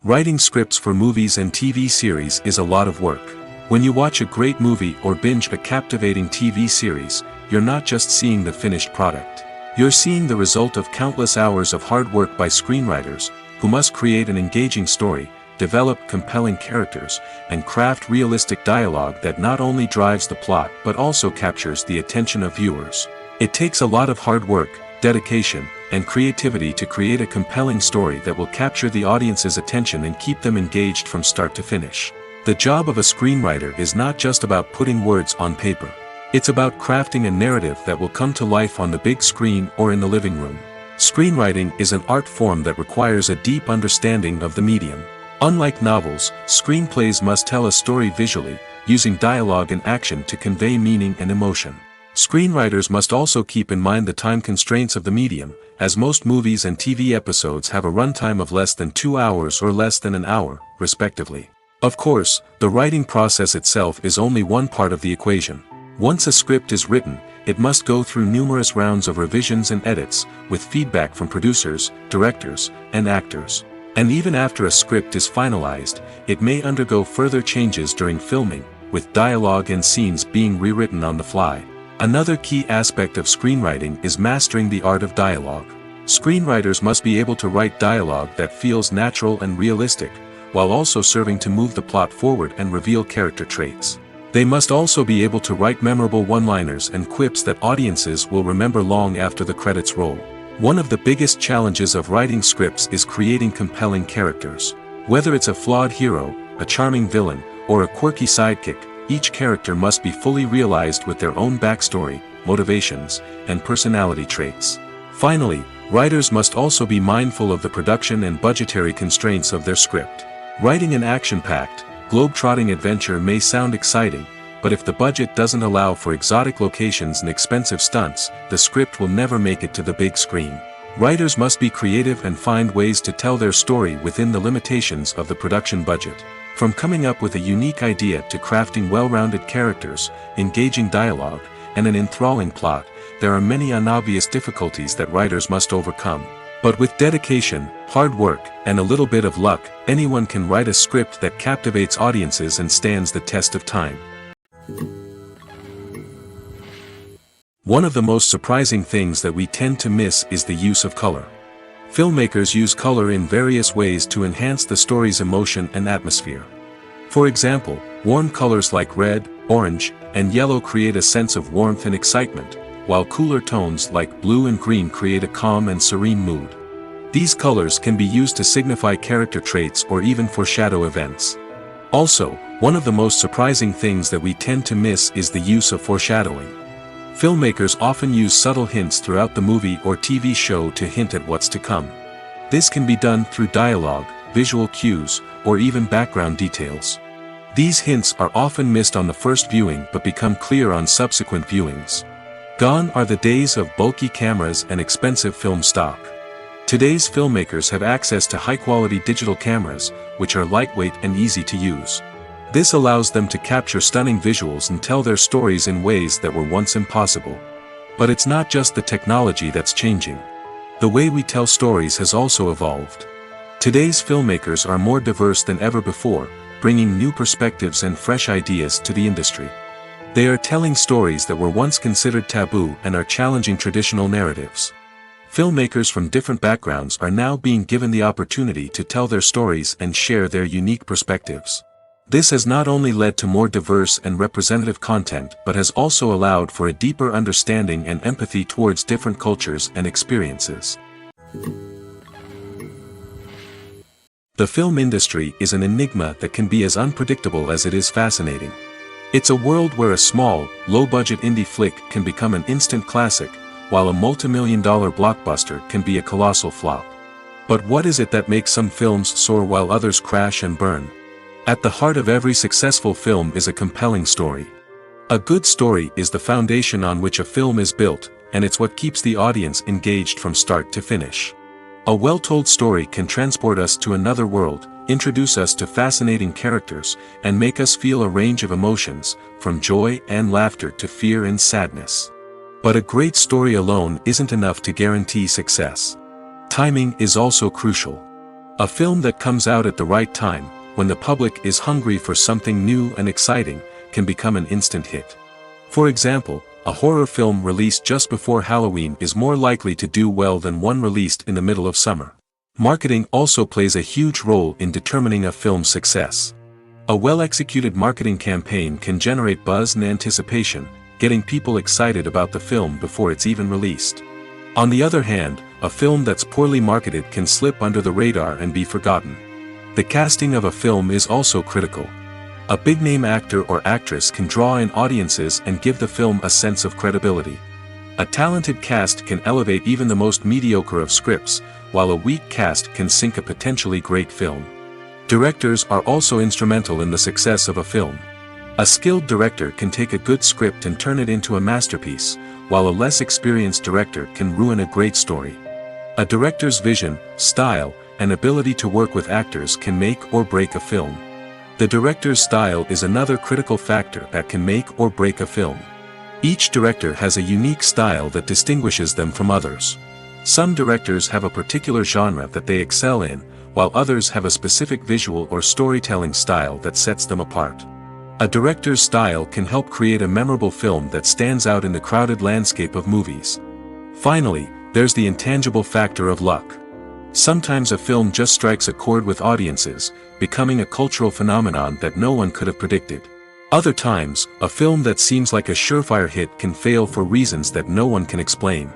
Writing scripts for movies and TV series is a lot of work. When you watch a great movie or binge a captivating TV series, you're not just seeing the finished product. You're seeing the result of countless hours of hard work by screenwriters, who must create an engaging story, develop compelling characters, and craft realistic dialogue that not only drives the plot but also captures the attention of viewers. It takes a lot of hard work, dedication, and creativity to create a compelling story that will capture the audience's attention and keep them engaged from start to finish. The job of a screenwriter is not just about putting words on paper. It's about crafting a narrative that will come to life on the big screen or in the living room. Screenwriting is an art form that requires a deep understanding of the medium. Unlike novels, screenplays must tell a story visually, using dialogue and action to convey meaning and emotion. Screenwriters must also keep in mind the time constraints of the medium, as most movies and TV episodes have a runtime of less than 2 hours or less than an hour, respectively. Of course, the writing process itself is only one part of the equation. Once a script is written, it must go through numerous rounds of revisions and edits, with feedback from producers, directors, and actors. And even after a script is finalized, it may undergo further changes during filming, with dialogue and scenes being rewritten on the fly. Another key aspect of screenwriting is mastering the art of dialogue. Screenwriters must be able to write dialogue that feels natural and realistic, while also serving to move the plot forward and reveal character traits. They must also be able to write memorable one-liners and quips that audiences will remember long after the credits roll. One of the biggest challenges of writing scripts is creating compelling characters. Whether it's a flawed hero, a charming villain, or a quirky sidekick, each character must be fully realized with their own backstory, motivations, and personality traits. Finally, writers must also be mindful of the production and budgetary constraints of their script. Writing an action-packed, globe-trotting adventure may sound exciting, but if the budget doesn't allow for exotic locations and expensive stunts, the script will never make it to the big screen. Writers must be creative and find ways to tell their story within the limitations of the production budget. From coming up with a unique idea to crafting well-rounded characters, engaging dialogue, and an enthralling plot, there are many unobvious difficulties that writers must overcome. But with dedication, hard work, and a little bit of luck, anyone can write a script that captivates audiences and stands the test of time. One of the most surprising things that we tend to miss is the use of color. Filmmakers use color in various ways to enhance the story's emotion and atmosphere. For example, warm colors like red, orange, and yellow create a sense of warmth and excitement, while cooler tones like blue and green create a calm and serene mood. These colors can be used to signify character traits or even foreshadow events. Also, one of the most surprising things that we tend to miss is the use of foreshadowing. Filmmakers often use subtle hints throughout the movie or TV show to hint at what's to come. This can be done through dialogue, visual cues, or even background details. These hints are often missed on the first viewing but become clear on subsequent viewings. Gone are the days of bulky cameras and expensive film stock. Today's filmmakers have access to high-quality digital cameras, which are lightweight and easy to use. This allows them to capture stunning visuals and tell their stories in ways that were once impossible. But it's not just the technology that's changing. The way we tell stories has also evolved. Today's filmmakers are more diverse than ever before, bringing new perspectives and fresh ideas to the industry. They are telling stories that were once considered taboo and are challenging traditional narratives. Filmmakers from different backgrounds are now being given the opportunity to tell their stories and share their unique perspectives. This has not only led to more diverse and representative content but has also allowed for a deeper understanding and empathy towards different cultures and experiences. The film industry is an enigma that can be as unpredictable as it is fascinating. It's a world where a small, low-budget indie flick can become an instant classic, while a multi-million-dollar blockbuster can be a colossal flop. But what is it that makes some films soar while others crash and burn? At the heart of every successful film is a compelling story. A good story is the foundation on which a film is built, and it's what keeps the audience engaged from start to finish. A well-told story can transport us to another world, introduce us to fascinating characters, and make us feel a range of emotions, from joy and laughter to fear and sadness. But a great story alone isn't enough to guarantee success. Timing is also crucial. A film that comes out at the right time, when the public is hungry for something new and exciting, can become an instant hit. For example, a horror film released just before Halloween is more likely to do well than one released in the middle of summer. Marketing also plays a huge role in determining a film's success. A well-executed marketing campaign can generate buzz and anticipation, getting people excited about the film before it's even released. On the other hand, a film that's poorly marketed can slip under the radar and be forgotten. The casting of a film is also critical. A big-name actor or actress can draw in audiences and give the film a sense of credibility. A talented cast can elevate even the most mediocre of scripts, while a weak cast can sink a potentially great film. Directors are also instrumental in the success of a film. A skilled director can take a good script and turn it into a masterpiece, while a less experienced director can ruin a great story. A director's vision, style, and ability to work with actors can make or break a film. The director's style is another critical factor that can make or break a film. Each director has a unique style that distinguishes them from others. Some directors have a particular genre that they excel in, while others have a specific visual or storytelling style that sets them apart. A director's style can help create a memorable film that stands out in the crowded landscape of movies. Finally, there's the intangible factor of luck. Sometimes a film just strikes a chord with audiences, becoming a cultural phenomenon that no one could have predicted. Other times, a film that seems like a surefire hit can fail for reasons that no one can explain.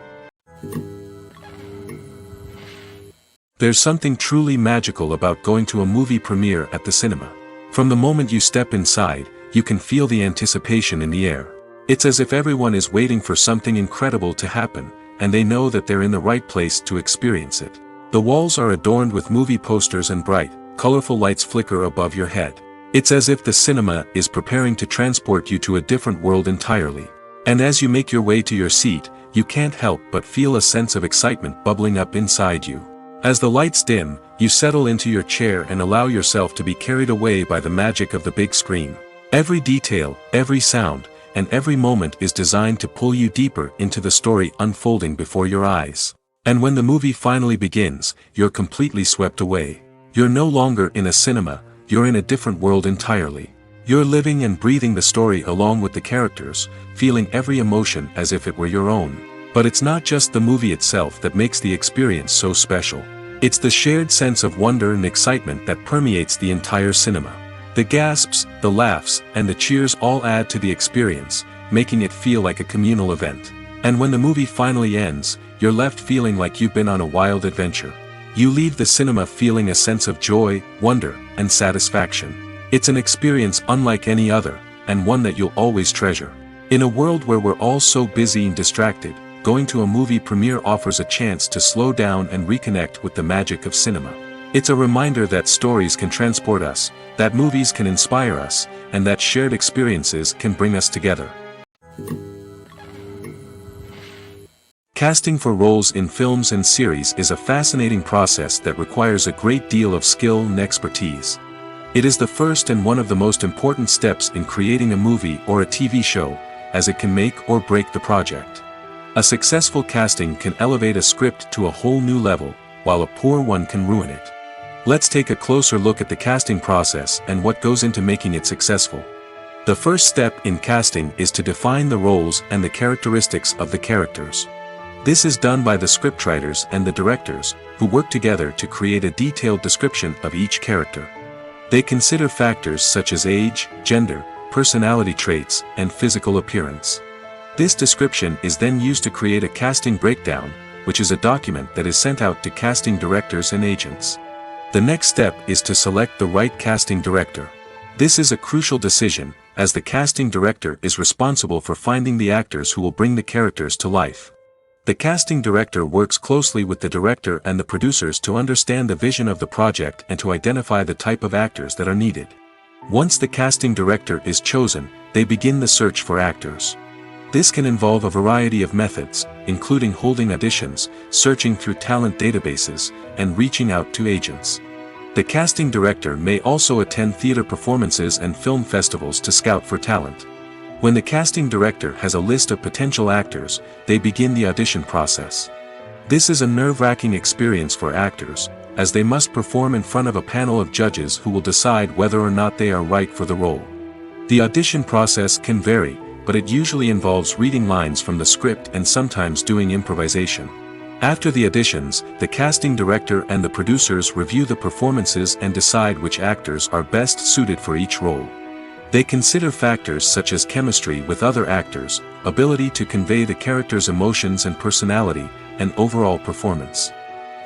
There's something truly magical about going to a movie premiere at the cinema. From the moment you step inside, you can feel the anticipation in the air. It's as if everyone is waiting for something incredible to happen, and they know that they're in the right place to experience it. The walls are adorned with movie posters and bright, colorful lights flicker above your head. It's as if the cinema is preparing to transport you to a different world entirely. And as you make your way to your seat, you can't help but feel a sense of excitement bubbling up inside you. As the lights dim, you settle into your chair and allow yourself to be carried away by the magic of the big screen. Every detail, every sound, and every moment is designed to pull you deeper into the story unfolding before your eyes. And when the movie finally begins, you're completely swept away. You're no longer in a cinema, you're in a different world entirely. You're living and breathing the story along with the characters, feeling every emotion as if it were your own. But it's not just the movie itself that makes the experience so special. It's the shared sense of wonder and excitement that permeates the entire cinema. The gasps, the laughs, and the cheers all add to the experience, making it feel like a communal event. And when the movie finally ends, you're left feeling like you've been on a wild adventure. You leave the cinema feeling a sense of joy, wonder, and satisfaction. It's an experience unlike any other, and one that you'll always treasure. In a world where we're all so busy and distracted, going to a movie premiere offers a chance to slow down and reconnect with the magic of cinema. It's a reminder that stories can transport us, that movies can inspire us, and that shared experiences can bring us together. Casting for roles in films and series is a fascinating process that requires a great deal of skill and expertise. It is the first and one of the most important steps in creating a movie or a TV show, as it can make or break the project. A successful casting can elevate a script to a whole new level, while a poor one can ruin it. Let's take a closer look at the casting process and what goes into making it successful. The first step in casting is to define the roles and the characteristics of the characters. This is done by the scriptwriters and the directors, who work together to create a detailed description of each character. They consider factors such as age, gender, personality traits, and physical appearance. This description is then used to create a casting breakdown, which is a document that is sent out to casting directors and agents. The next step is to select the right casting director. This is a crucial decision, as the casting director is responsible for finding the actors who will bring the characters to life. The casting director works closely with the director and the producers to understand the vision of the project and to identify the type of actors that are needed. Once the casting director is chosen, they begin the search for actors. This can involve a variety of methods, including holding auditions, searching through talent databases, and reaching out to agents. The casting director may also attend theater performances and film festivals to scout for talent. When the casting director has a list of potential actors, they begin the audition process. This is a nerve-wracking experience for actors, as they must perform in front of a panel of judges who will decide whether or not they are right for the role. The audition process can vary, but it usually involves reading lines from the script and sometimes doing improvisation. After the auditions, the casting director and the producers review the performances and decide which actors are best suited for each role. They consider factors such as chemistry with other actors, ability to convey the character's emotions and personality, and overall performance.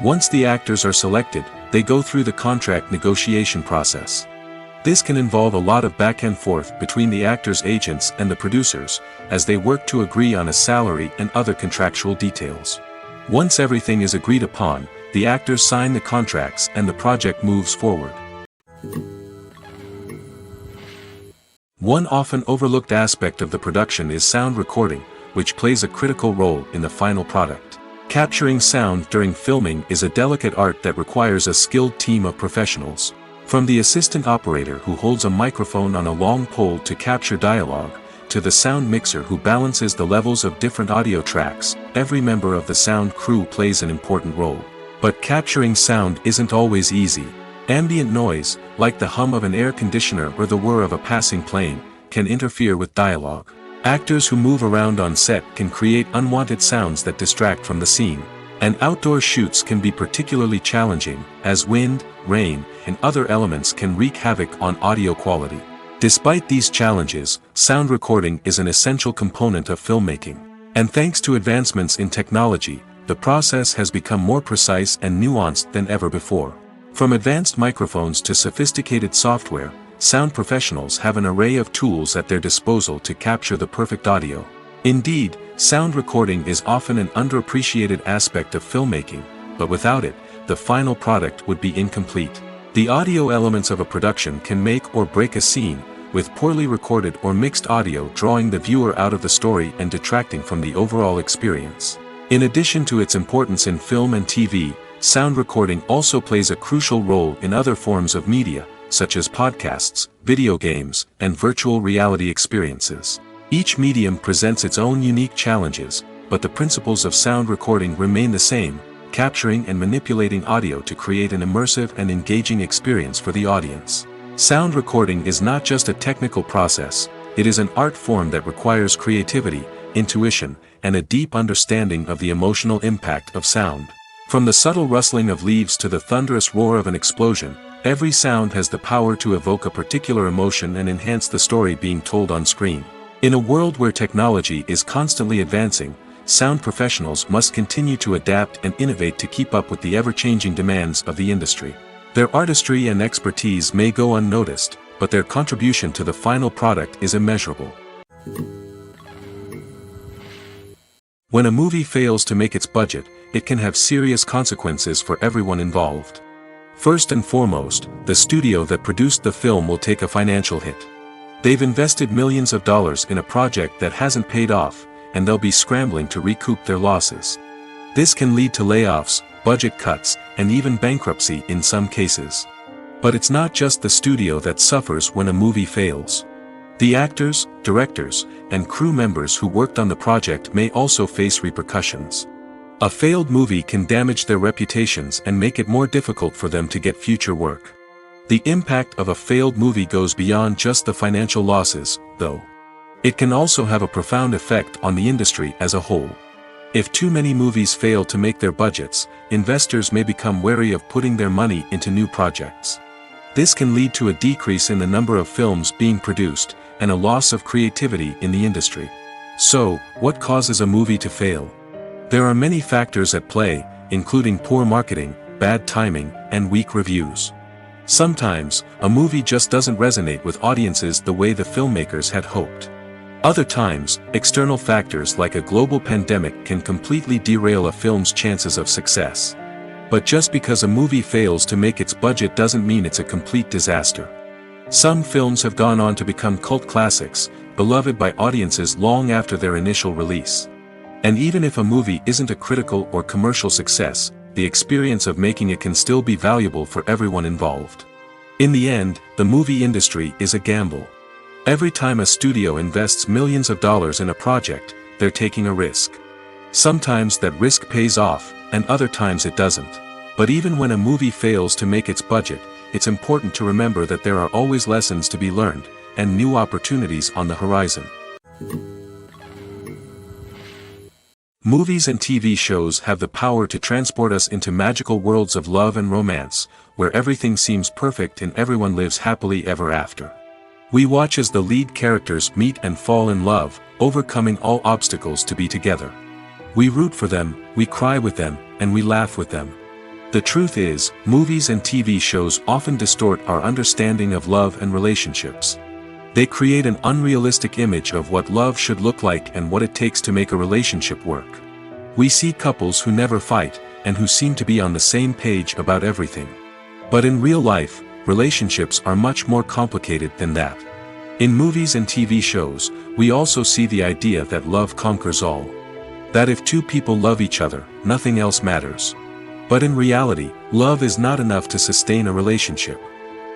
Once the actors are selected, they go through the contract negotiation process. This can involve a lot of back and forth between the actors' agents and the producers, as they work to agree on a salary and other contractual details. Once everything is agreed upon, the actors sign the contracts and the project moves forward. One often overlooked aspect of the production is sound recording, which plays a critical role in the final product. Capturing sound during filming is a delicate art that requires a skilled team of professionals. From the assistant operator who holds a microphone on a long pole to capture dialogue, to the sound mixer who balances the levels of different audio tracks, every member of the sound crew plays an important role. But capturing sound isn't always easy. Ambient noise, like the hum of an air conditioner or the whir of a passing plane, can interfere with dialogue. Actors who move around on set can create unwanted sounds that distract from the scene. And outdoor shoots can be particularly challenging, as wind, rain, and other elements can wreak havoc on audio quality. Despite these challenges, sound recording is an essential component of filmmaking. And thanks to advancements in technology, the process has become more precise and nuanced than ever before. From advanced microphones to sophisticated software, sound professionals have an array of tools at their disposal to capture the perfect audio. Indeed, sound recording is often an underappreciated aspect of filmmaking, but without it, the final product would be incomplete. The audio elements of a production can make or break a scene, with poorly recorded or mixed audio drawing the viewer out of the story and detracting from the overall experience. In addition to its importance in film and TV, sound recording also plays a crucial role in other forms of media, such as podcasts, video games, and virtual reality experiences. Each medium presents its own unique challenges, but the principles of sound recording remain the same, capturing and manipulating audio to create an immersive and engaging experience for the audience. Sound recording is not just a technical process, it is an art form that requires creativity, intuition, and a deep understanding of the emotional impact of sound. From the subtle rustling of leaves to the thunderous roar of an explosion, every sound has the power to evoke a particular emotion and enhance the story being told on screen. In a world where technology is constantly advancing, sound professionals must continue to adapt and innovate to keep up with the ever-changing demands of the industry. Their artistry and expertise may go unnoticed, but their contribution to the final product is immeasurable. When a movie fails to make its budget, it can have serious consequences for everyone involved. First and foremost, the studio that produced the film will take a financial hit. They've invested millions of dollars in a project that hasn't paid off, and they'll be scrambling to recoup their losses. This can lead to layoffs, budget cuts, and even bankruptcy in some cases. But it's not just the studio that suffers when a movie fails. The actors, directors, and crew members who worked on the project may also face repercussions. A failed movie can damage their reputations and make it more difficult for them to get future work. The impact of a failed movie goes beyond just the financial losses, though. It can also have a profound effect on the industry as a whole. If too many movies fail to make their budgets, investors may become wary of putting their money into new projects. This can lead to a decrease in the number of films being produced, and a loss of creativity in the industry. So, what causes a movie to fail? There are many factors at play, including poor marketing, bad timing, and weak reviews. Sometimes, a movie just doesn't resonate with audiences the way the filmmakers had hoped. Other times, external factors like a global pandemic can completely derail a film's chances of success. But just because a movie fails to make its budget doesn't mean it's a complete disaster. Some films have gone on to become cult classics, beloved by audiences long after their initial release. And even if a movie isn't a critical or commercial success, the experience of making it can still be valuable for everyone involved. In the end, the movie industry is a gamble. Every time a studio invests millions of dollars in a project, they're taking a risk. Sometimes that risk pays off, and other times it doesn't. But even when a movie fails to make its budget, it's important to remember that there are always lessons to be learned, and new opportunities on the horizon. Movies and TV shows have the power to transport us into magical worlds of love and romance, where everything seems perfect and everyone lives happily ever after. We watch as the lead characters meet and fall in love, overcoming all obstacles to be together. We root for them, we cry with them, and we laugh with them. The truth is, movies and TV shows often distort our understanding of love and relationships. They create an unrealistic image of what love should look like and what it takes to make a relationship work. We see couples who never fight, and who seem to be on the same page about everything. But in real life, relationships are much more complicated than that. In movies and TV shows, we also see the idea that love conquers all. That if two people love each other, nothing else matters. But in reality, love is not enough to sustain a relationship.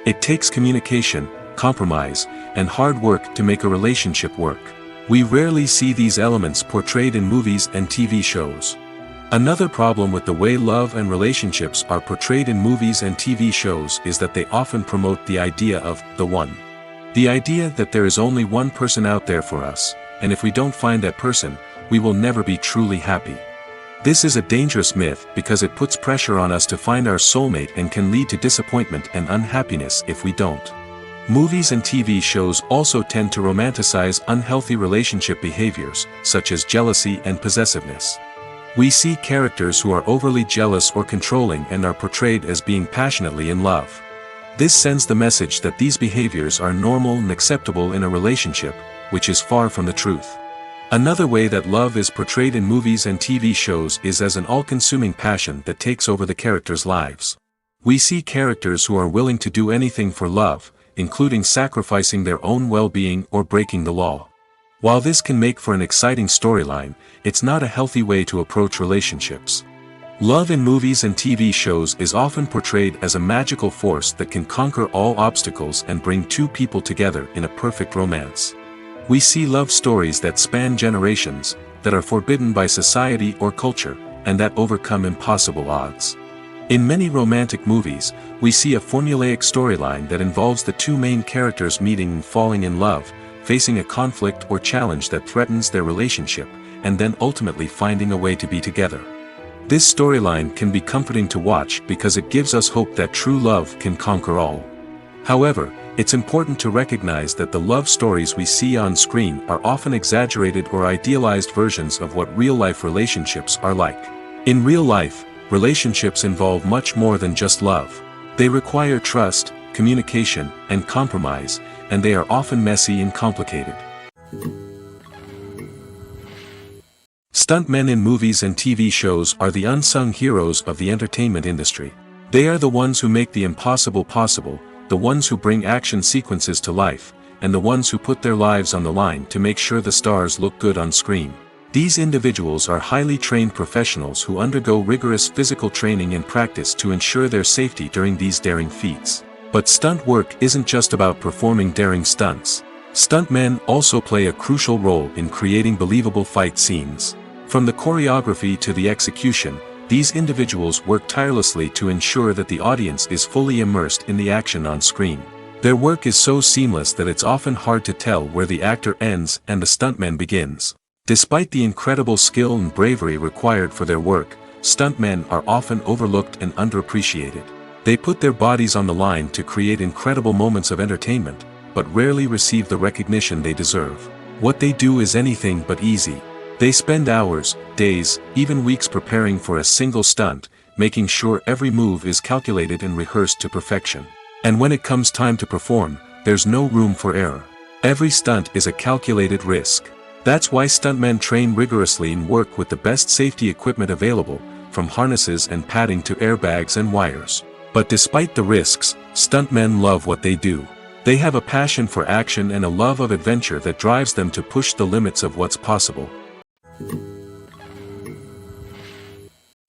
It takes communication, compromise, and hard work to make a relationship work. We rarely see these elements portrayed in movies and TV shows. Another problem with the way love and relationships are portrayed in movies and TV shows is that they often promote the idea of the one. The idea that there is only one person out there for us, and if we don't find that person, we will never be truly happy. This is a dangerous myth because it puts pressure on us to find our soulmate and can lead to disappointment and unhappiness if we don't. Movies and TV shows also tend to romanticize unhealthy relationship behaviors, such as jealousy and possessiveness. We see characters who are overly jealous or controlling and are portrayed as being passionately in love. This sends the message that these behaviors are normal and acceptable in a relationship, which is far from the truth. Another way that love is portrayed in movies and TV shows is as an all-consuming passion that takes over the characters' lives. We see characters who are willing to do anything for love, including sacrificing their own well-being or breaking the law. While this can make for an exciting storyline, it's not a healthy way to approach relationships. Love in movies and TV shows is often portrayed as a magical force that can conquer all obstacles and bring two people together in a perfect romance. We see love stories that span generations, that are forbidden by society or culture, and that overcome impossible odds. In many romantic movies, we see a formulaic storyline that involves the two main characters meeting and falling in love, facing a conflict or challenge that threatens their relationship, and then ultimately finding a way to be together. This storyline can be comforting to watch because it gives us hope that true love can conquer all. However, it's important to recognize that the love stories we see on screen are often exaggerated or idealized versions of what real-life relationships are like. In real life, relationships involve much more than just love. They require trust, communication, and compromise, and they are often messy and complicated. Stuntmen in movies and TV shows are the unsung heroes of the entertainment industry. They are the ones who make the impossible possible, the ones who bring action sequences to life, and the ones who put their lives on the line to make sure the stars look good on screen. These individuals are highly trained professionals who undergo rigorous physical training and practice to ensure their safety during these daring feats. But stunt work isn't just about performing daring stunts. Stuntmen also play a crucial role in creating believable fight scenes. From the choreography to the execution, These individuals work tirelessly to ensure that the audience is fully immersed in the action on screen. Their work is so seamless that it's often hard to tell where the actor ends and the stuntman begins. Despite the incredible skill and bravery required for their work, stuntmen are often overlooked and underappreciated. They put their bodies on the line to create incredible moments of entertainment, but rarely receive the recognition they deserve. What they do is anything but easy. They spend hours, days, even weeks preparing for a single stunt, making sure every move is calculated and rehearsed to perfection. And when it comes time to perform, there's no room for error. Every stunt is a calculated risk. That's why stuntmen train rigorously and work with the best safety equipment available, from harnesses and padding to airbags and wires. But despite the risks, stuntmen love what they do. They have a passion for action and a love of adventure that drives them to push the limits of what's possible.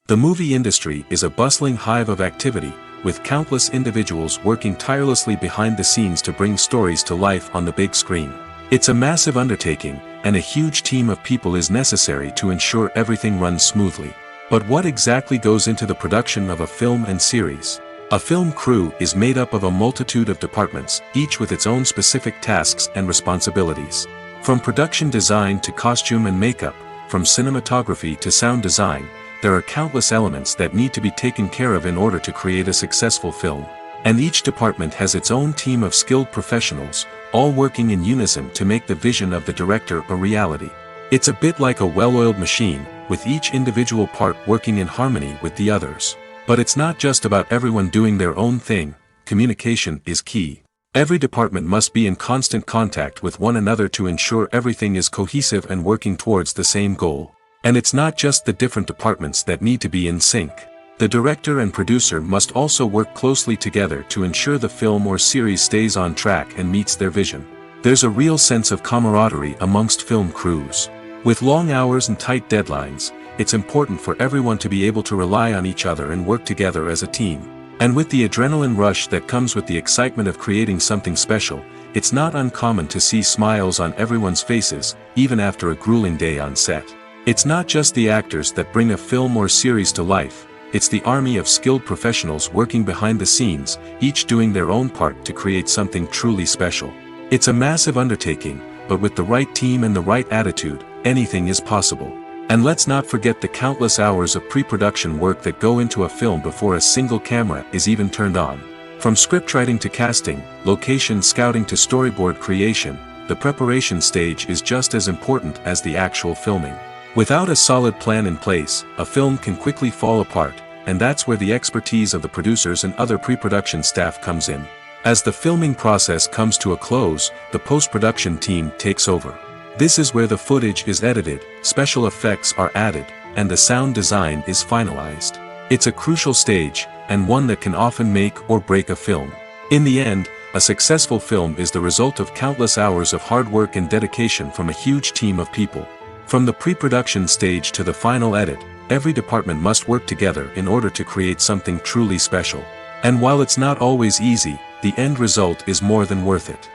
The movie industry is a bustling hive of activity, with countless individuals working tirelessly behind the scenes to bring stories to life on the big screen. It's a massive undertaking, and a huge team of people is necessary to ensure everything runs smoothly. But what exactly goes into the production of a film and series? A film crew is made up of a multitude of departments, each with its own specific tasks and responsibilities. From production design to costume and makeup, from cinematography to sound design, there are countless elements that need to be taken care of in order to create a successful film. And each department has its own team of skilled professionals, all working in unison to make the vision of the director a reality. It's a bit like a well-oiled machine, with each individual part working in harmony with the others. But it's not just about everyone doing their own thing. Communication is key. Every department must be in constant contact with one another to ensure everything is cohesive and working towards the same goal. And it's not just the different departments that need to be in sync. The director and producer must also work closely together to ensure the film or series stays on track and meets their vision. There's a real sense of camaraderie amongst film crews. With long hours and tight deadlines, it's important for everyone to be able to rely on each other and work together as a team. And with the adrenaline rush that comes with the excitement of creating something special, it's not uncommon to see smiles on everyone's faces, even after a grueling day on set. It's not just the actors that bring a film or series to life, it's the army of skilled professionals working behind the scenes, each doing their own part to create something truly special. It's a massive undertaking, but with the right team and the right attitude, anything is possible. And let's not forget the countless hours of pre-production work that go into a film before a single camera is even turned on. From scriptwriting to casting, location scouting to storyboard creation, the preparation stage is just as important as the actual filming. Without a solid plan in place, a film can quickly fall apart, and that's where the expertise of the producers and other pre-production staff comes in. As the filming process comes to a close, the post-production team takes over. This is where the footage is edited, special effects are added, and the sound design is finalized. It's a crucial stage, and one that can often make or break a film. In the end, a successful film is the result of countless hours of hard work and dedication from a huge team of people. From the pre-production stage to the final edit, every department must work together in order to create something truly special. And while it's not always easy, the end result is more than worth it.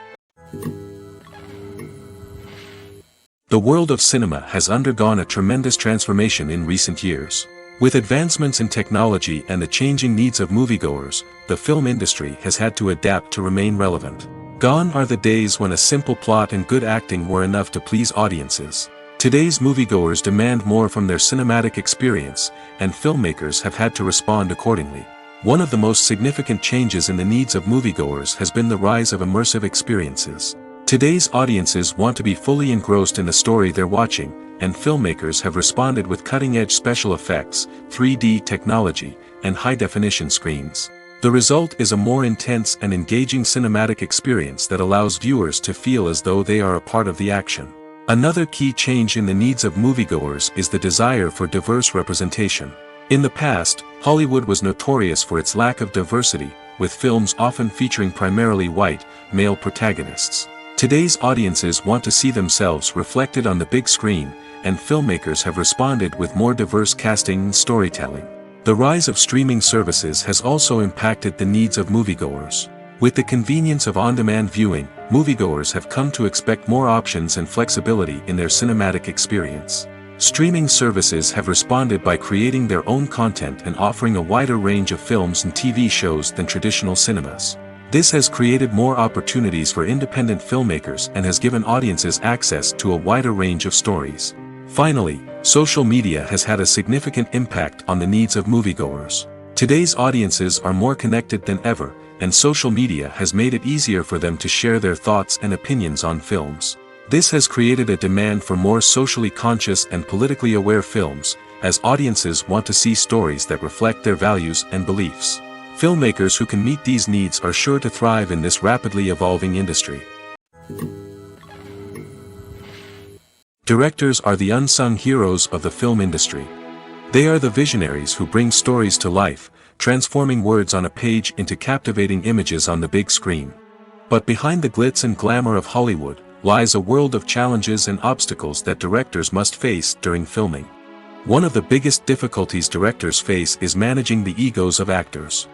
The world of cinema has undergone a tremendous transformation in recent years. With advancements in technology and the changing needs of moviegoers, the film industry has had to adapt to remain relevant. Gone are the days when a simple plot and good acting were enough to please audiences. Today's moviegoers demand more from their cinematic experience, and filmmakers have had to respond accordingly. One of the most significant changes in the needs of moviegoers has been the rise of immersive experiences. Today's audiences want to be fully engrossed in the story they're watching, and filmmakers have responded with cutting-edge special effects, 3D technology, and high-definition screens. The result is a more intense and engaging cinematic experience that allows viewers to feel as though they are a part of the action. Another key change in the needs of moviegoers is the desire for diverse representation. In the past, Hollywood was notorious for its lack of diversity, with films often featuring primarily white, male protagonists. Today's audiences want to see themselves reflected on the big screen, and filmmakers have responded with more diverse casting and storytelling. The rise of streaming services has also impacted the needs of moviegoers. With the convenience of on-demand viewing, moviegoers have come to expect more options and flexibility in their cinematic experience. Streaming services have responded by creating their own content and offering a wider range of films and TV shows than traditional cinemas. This has created more opportunities for independent filmmakers and has given audiences access to a wider range of stories. Finally, social media has had a significant impact on the needs of moviegoers. Today's audiences are more connected than ever, and social media has made it easier for them to share their thoughts and opinions on films. This has created a demand for more socially conscious and politically aware films, as audiences want to see stories that reflect their values and beliefs. Filmmakers who can meet these needs are sure to thrive in this rapidly evolving industry. Directors are the unsung heroes of the film industry. They are the visionaries who bring stories to life, transforming words on a page into captivating images on the big screen. But behind the glitz and glamour of Hollywood lies a world of challenges and obstacles that directors must face during filming. One of the biggest difficulties directors face is managing the egos of actors.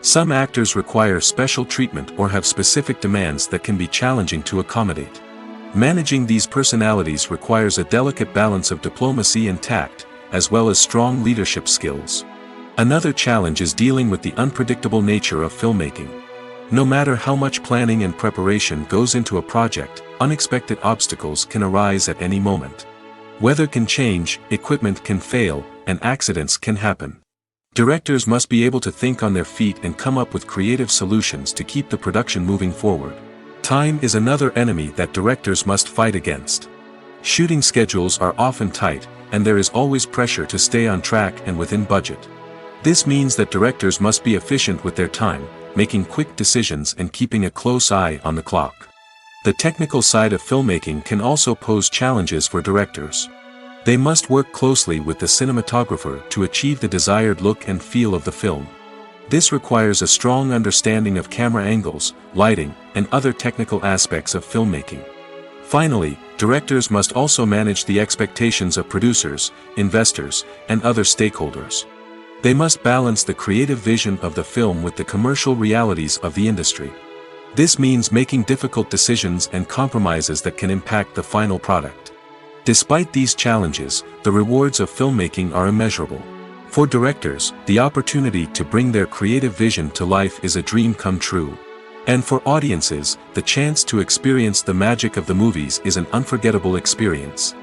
Some actors require special treatment or have specific demands that can be challenging to accommodate. Managing these personalities requires a delicate balance of diplomacy and tact, as well as strong leadership skills. Another challenge is dealing with the unpredictable nature of filmmaking. No matter how much planning and preparation goes into a project, unexpected obstacles can arise at any moment. Weather can change, equipment can fail, and accidents can happen. Directors must be able to think on their feet and come up with creative solutions to keep the production moving forward. Time is another enemy that directors must fight against. Shooting schedules are often tight, and there is always pressure to stay on track and within budget. This means that directors must be efficient with their time, making quick decisions and keeping a close eye on the clock. The technical side of filmmaking can also pose challenges for directors. They must work closely with the cinematographer to achieve the desired look and feel of the film. This requires a strong understanding of camera angles, lighting, and other technical aspects of filmmaking. Finally, directors must also manage the expectations of producers, investors, and other stakeholders. They must balance the creative vision of the film with the commercial realities of the industry. This means making difficult decisions and compromises that can impact the final product. Despite these challenges, the rewards of filmmaking are immeasurable. For directors, the opportunity to bring their creative vision to life is a dream come true. And for audiences, the chance to experience the magic of the movies is an unforgettable experience.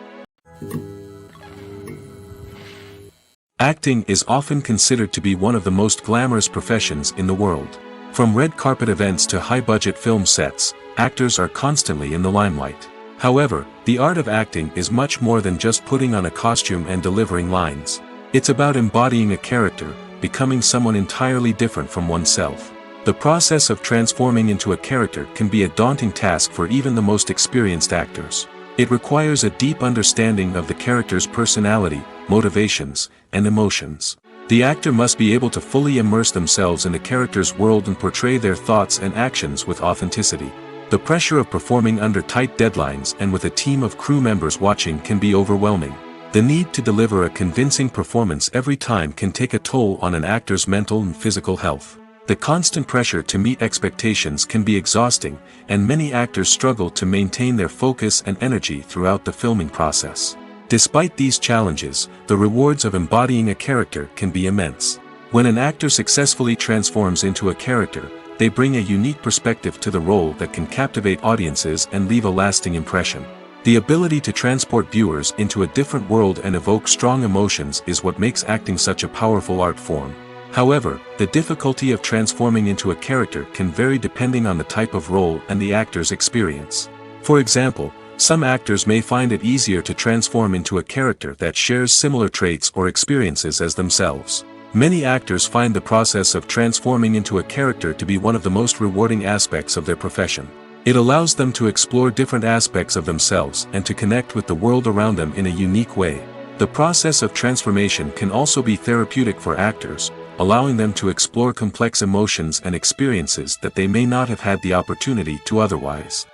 Acting is often considered to be one of the most glamorous professions in the world. From red carpet events to high-budget film sets, actors are constantly in the limelight. However, the art of acting is much more than just putting on a costume and delivering lines. It's about embodying a character, becoming someone entirely different from oneself. The process of transforming into a character can be a daunting task for even the most experienced actors. It requires a deep understanding of the character's personality, motivations, and emotions. The actor must be able to fully immerse themselves in the character's world and portray their thoughts and actions with authenticity. The pressure of performing under tight deadlines and with a team of crew members watching can be overwhelming. The need to deliver a convincing performance every time can take a toll on an actor's mental and physical health. The constant pressure to meet expectations can be exhausting, and many actors struggle to maintain their focus and energy throughout the filming process. Despite these challenges, the rewards of embodying a character can be immense. When an actor successfully transforms into a character, they bring a unique perspective to the role that can captivate audiences and leave a lasting impression. The ability to transport viewers into a different world and evoke strong emotions is what makes acting such a powerful art form. However, the difficulty of transforming into a character can vary depending on the type of role and the actor's experience. For example, some actors may find it easier to transform into a character that shares similar traits or experiences as themselves. Many actors find the process of transforming into a character to be one of the most rewarding aspects of their profession. It allows them to explore different aspects of themselves and to connect with the world around them in a unique way. The process of transformation can also be therapeutic for actors, allowing them to explore complex emotions and experiences that they may not have had the opportunity to otherwise.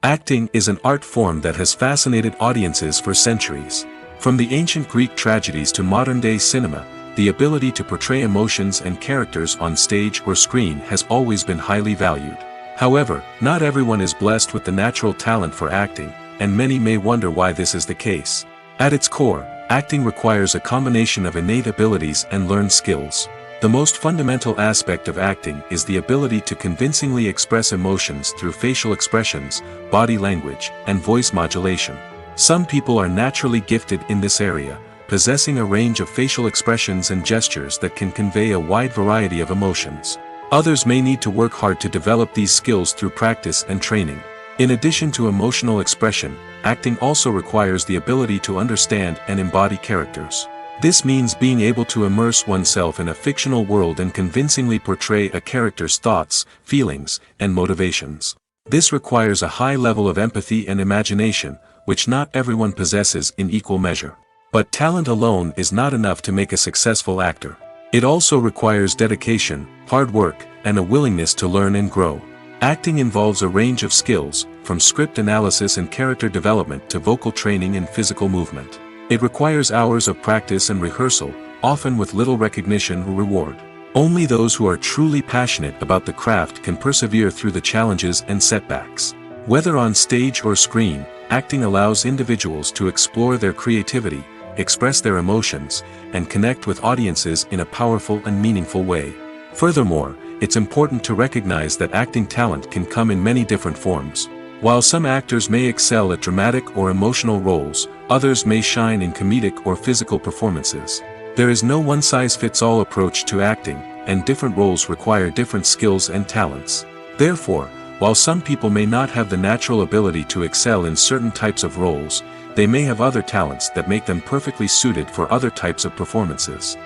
Acting is an art form that has fascinated audiences for centuries. From the ancient Greek tragedies to modern-day cinema, the ability to portray emotions and characters on stage or screen has always been highly valued. However, not everyone is blessed with the natural talent for acting, and many may wonder why this is the case. At its core, acting requires a combination of innate abilities and learned skills. The most fundamental aspect of acting is the ability to convincingly express emotions through facial expressions, body language, and voice modulation. Some people are naturally gifted in this area, possessing a range of facial expressions and gestures that can convey a wide variety of emotions. Others may need to work hard to develop these skills through practice and training. In addition to emotional expression, acting also requires the ability to understand and embody characters. This means being able to immerse oneself in a fictional world and convincingly portray a character's thoughts, feelings, and motivations. This requires a high level of empathy and imagination, which not everyone possesses in equal measure. But talent alone is not enough to make a successful actor. It also requires dedication, hard work, and a willingness to learn and grow. Acting involves a range of skills, from script analysis and character development to vocal training and physical movement. It requires hours of practice and rehearsal, often with little recognition or reward. Only those who are truly passionate about the craft can persevere through the challenges and setbacks. Whether on stage or screen, acting allows individuals to explore their creativity, express their emotions, and connect with audiences in a powerful and meaningful way. Furthermore, it's important to recognize that acting talent can come in many different forms. While some actors may excel at dramatic or emotional roles, others may shine in comedic or physical performances. There is no one-size-fits-all approach to acting, and different roles require different skills and talents. Therefore, while some people may not have the natural ability to excel in certain types of roles, they may have other talents that make them perfectly suited for other types of performances.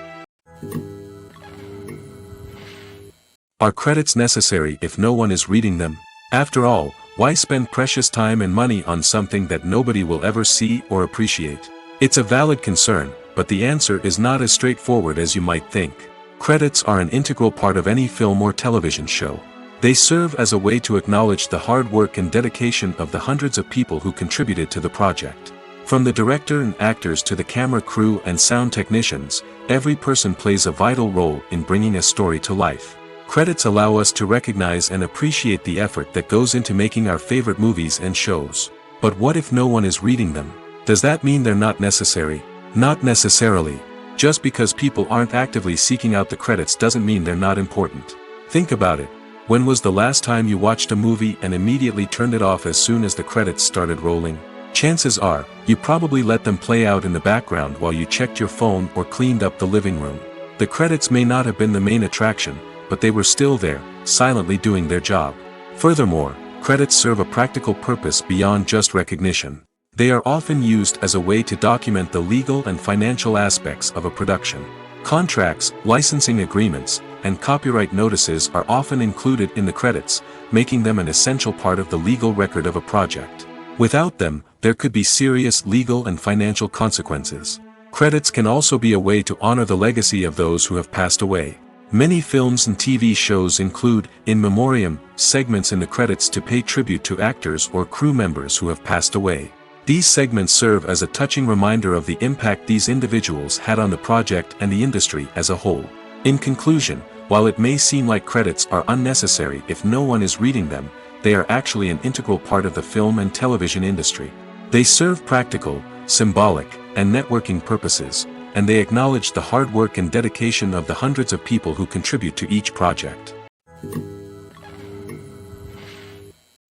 Are credits necessary if no one is reading them? After all, why spend precious time and money on something that nobody will ever see or appreciate? It's a valid concern, but the answer is not as straightforward as you might think. Credits are an integral part of any film or television show. They serve as a way to acknowledge the hard work and dedication of the hundreds of people who contributed to the project. From the director and actors to the camera crew and sound technicians, every person plays a vital role in bringing a story to life. Credits allow us to recognize and appreciate the effort that goes into making our favorite movies and shows. But what if no one is reading them? Does that mean they're not necessary? Not necessarily. Just because people aren't actively seeking out the credits doesn't mean they're not important. Think about it. When was the last time you watched a movie and immediately turned it off as soon as the credits started rolling? Chances are, you probably let them play out in the background while you checked your phone or cleaned up the living room. The credits may not have been the main attraction, but they were still there, silently doing their job. Furthermore, credits serve a practical purpose beyond just recognition. They are often used as a way to document the legal and financial aspects of a production. Contracts, licensing agreements, and copyright notices are often included in the credits, making them an essential part of the legal record of a project. Without them, there could be serious legal and financial consequences. Credits can also be a way to honor the legacy of those who have passed away. Many films and TV shows include, in memoriam, segments in the credits to pay tribute to actors or crew members who have passed away. These segments serve as a touching reminder of the impact these individuals had on the project and the industry as a whole. In conclusion, while it may seem like credits are unnecessary if no one is reading them, they are actually an integral part of the film and television industry. They serve practical, symbolic, and networking purposes, and they acknowledge the hard work and dedication of the hundreds of people who contribute to each project.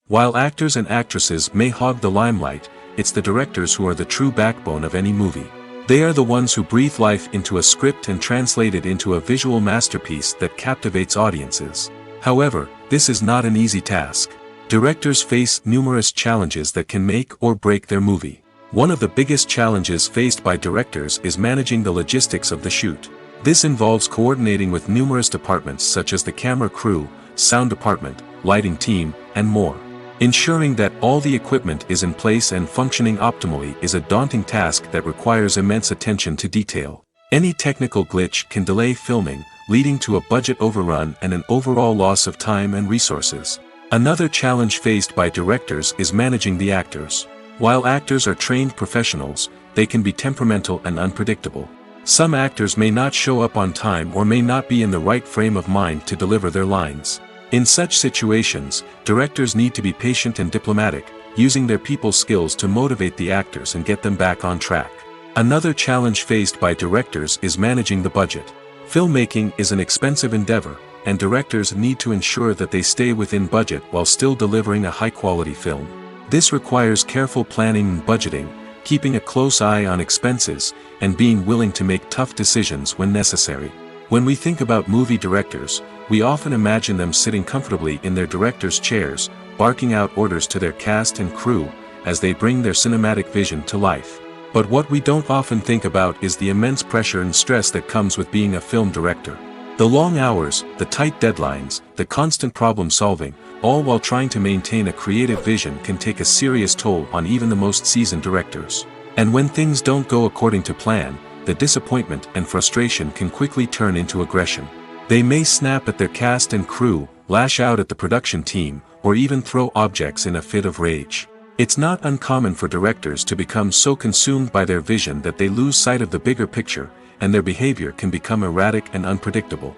While actors and actresses may hog the limelight, it's the directors who are the true backbone of any movie. They are the ones who breathe life into a script and translate it into a visual masterpiece that captivates audiences. However, this is not an easy task. Directors face numerous challenges that can make or break their movie. One of the biggest challenges faced by directors is managing the logistics of the shoot. This involves coordinating with numerous departments such as the camera crew, sound department, lighting team, and more. Ensuring that all the equipment is in place and functioning optimally is a daunting task that requires immense attention to detail. Any technical glitch can delay filming, leading to a budget overrun and an overall loss of time and resources. Another challenge faced by directors is managing the actors. While actors are trained professionals, they can be temperamental and unpredictable. Some actors may not show up on time or may not be in the right frame of mind to deliver their lines. In such situations, directors need to be patient and diplomatic, using their people skills to motivate the actors and get them back on track. Another challenge faced by directors is managing the budget. Filmmaking is an expensive endeavor, and directors need to ensure that they stay within budget while still delivering a high-quality film. This requires careful planning and budgeting, keeping a close eye on expenses, and being willing to make tough decisions when necessary. When we think about movie directors, we often imagine them sitting comfortably in their director's chairs, barking out orders to their cast and crew, as they bring their cinematic vision to life. But what we don't often think about is the immense pressure and stress that comes with being a film director. The long hours, the tight deadlines, the constant problem solving, all while trying to maintain a creative vision can take a serious toll on even the most seasoned directors. And when things don't go according to plan, the disappointment and frustration can quickly turn into aggression. They may snap at their cast and crew, lash out at the production team, or even throw objects in a fit of rage. It's not uncommon for directors to become so consumed by their vision that they lose sight of the bigger picture, and their behavior can become erratic and unpredictable.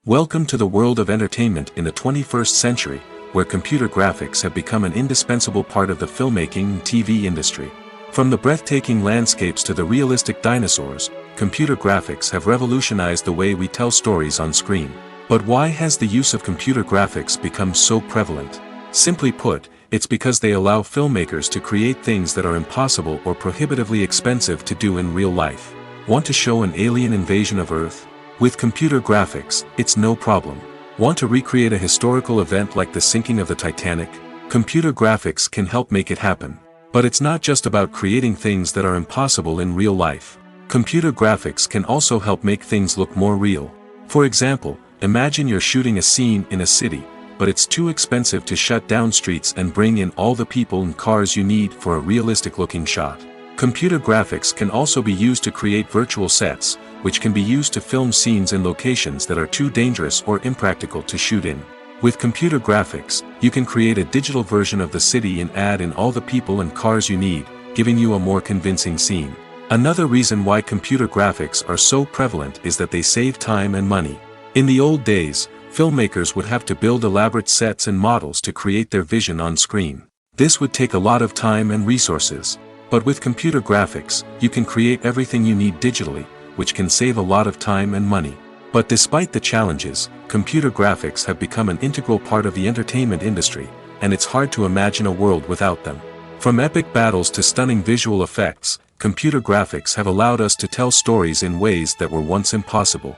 Welcome to the world of entertainment in the 21st century, where computer graphics have become an indispensable part of the filmmaking and TV industry. From the breathtaking landscapes to the realistic dinosaurs, computer graphics have revolutionized the way we tell stories on screen. But why has the use of computer graphics become so prevalent? Simply put, it's because they allow filmmakers to create things that are impossible or prohibitively expensive to do in real life. Want to show an alien invasion of Earth? With computer graphics, it's no problem. Want to recreate a historical event like the sinking of the Titanic? Computer graphics can help make it happen. But it's not just about creating things that are impossible in real life. Computer graphics can also help make things look more real. For example, imagine you're shooting a scene in a city, but it's too expensive to shut down streets and bring in all the people and cars you need for a realistic-looking shot. Computer graphics can also be used to create virtual sets, which can be used to film scenes in locations that are too dangerous or impractical to shoot in. With computer graphics, you can create a digital version of the city and add in all the people and cars you need, giving you a more convincing scene. Another reason why computer graphics are so prevalent is that they save time and money. In the old days, filmmakers would have to build elaborate sets and models to create their vision on screen. This would take a lot of time and resources. But with computer graphics, you can create everything you need digitally, which can save a lot of time and money. But despite the challenges, computer graphics have become an integral part of the entertainment industry, and it's hard to imagine a world without them. From epic battles to stunning visual effects, computer graphics have allowed us to tell stories in ways that were once impossible.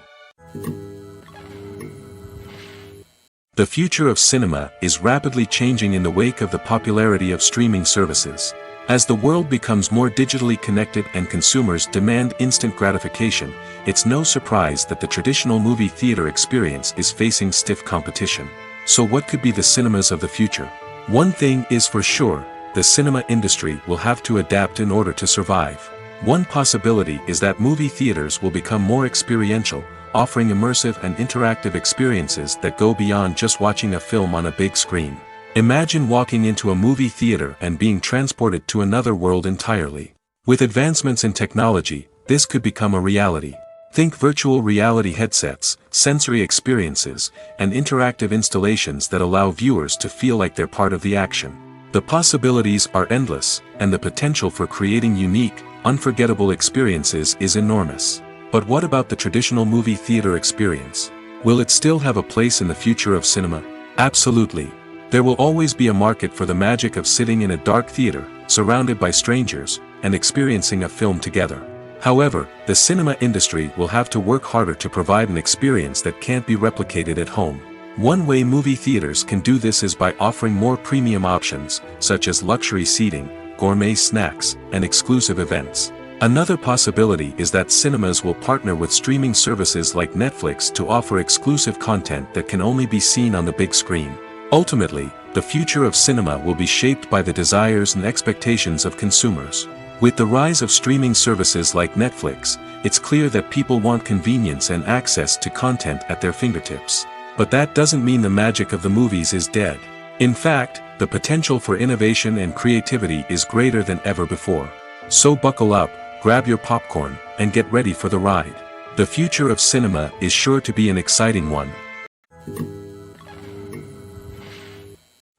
The future of cinema is rapidly changing in the wake of the popularity of streaming services. As the world becomes more digitally connected and consumers demand instant gratification, it's no surprise that the traditional movie theater experience is facing stiff competition. So what could be the cinemas of the future? One thing is for sure, the cinema industry will have to adapt in order to survive. One possibility is that movie theaters will become more experiential, offering immersive and interactive experiences that go beyond just watching a film on a big screen. Imagine walking into a movie theater and being transported to another world entirely. With advancements in technology, this could become a reality. Think virtual reality headsets, sensory experiences, and interactive installations that allow viewers to feel like they're part of the action. The possibilities are endless, and the potential for creating unique, unforgettable experiences is enormous. But what about the traditional movie theater experience? Will it still have a place in the future of cinema? Absolutely. There will always be a market for the magic of sitting in a dark theater, surrounded by strangers, and experiencing a film together. However, the cinema industry will have to work harder to provide an experience that can't be replicated at home. One way movie theaters can do this is by offering more premium options, such as luxury seating, gourmet snacks, and exclusive events. Another possibility is that cinemas will partner with streaming services like Netflix to offer exclusive content that can only be seen on the big screen. Ultimately, the future of cinema will be shaped by the desires and expectations of consumers. With the rise of streaming services like Netflix, it's clear that people want convenience and access to content at their fingertips. But that doesn't mean the magic of the movies is dead. In fact, the potential for innovation and creativity is greater than ever before. So buckle up, grab your popcorn, and get ready for the ride. The future of cinema is sure to be an exciting one.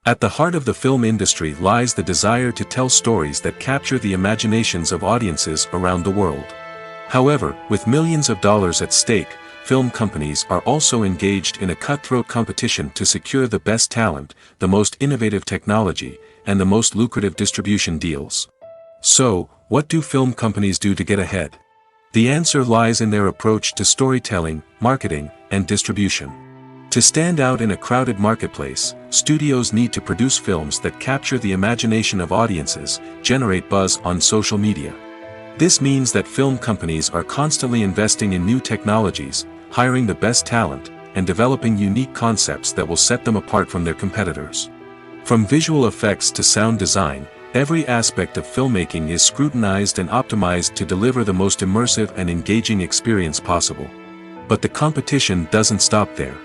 At the heart of the film industry lies the desire to tell stories that capture the imaginations of audiences around the world. However, with millions of dollars at stake, film companies are also engaged in a cutthroat competition to secure the best talent, the most innovative technology, and the most lucrative distribution deals. So, what do film companies do to get ahead? The answer lies in their approach to storytelling, marketing, and distribution. To stand out in a crowded marketplace, studios need to produce films that capture the imagination of audiences, generate buzz on social media. This means that film companies are constantly investing in new technologies, hiring the best talent, and developing unique concepts that will set them apart from their competitors. From visual effects to sound design, every aspect of filmmaking is scrutinized and optimized to deliver the most immersive and engaging experience possible. But the competition doesn't stop there.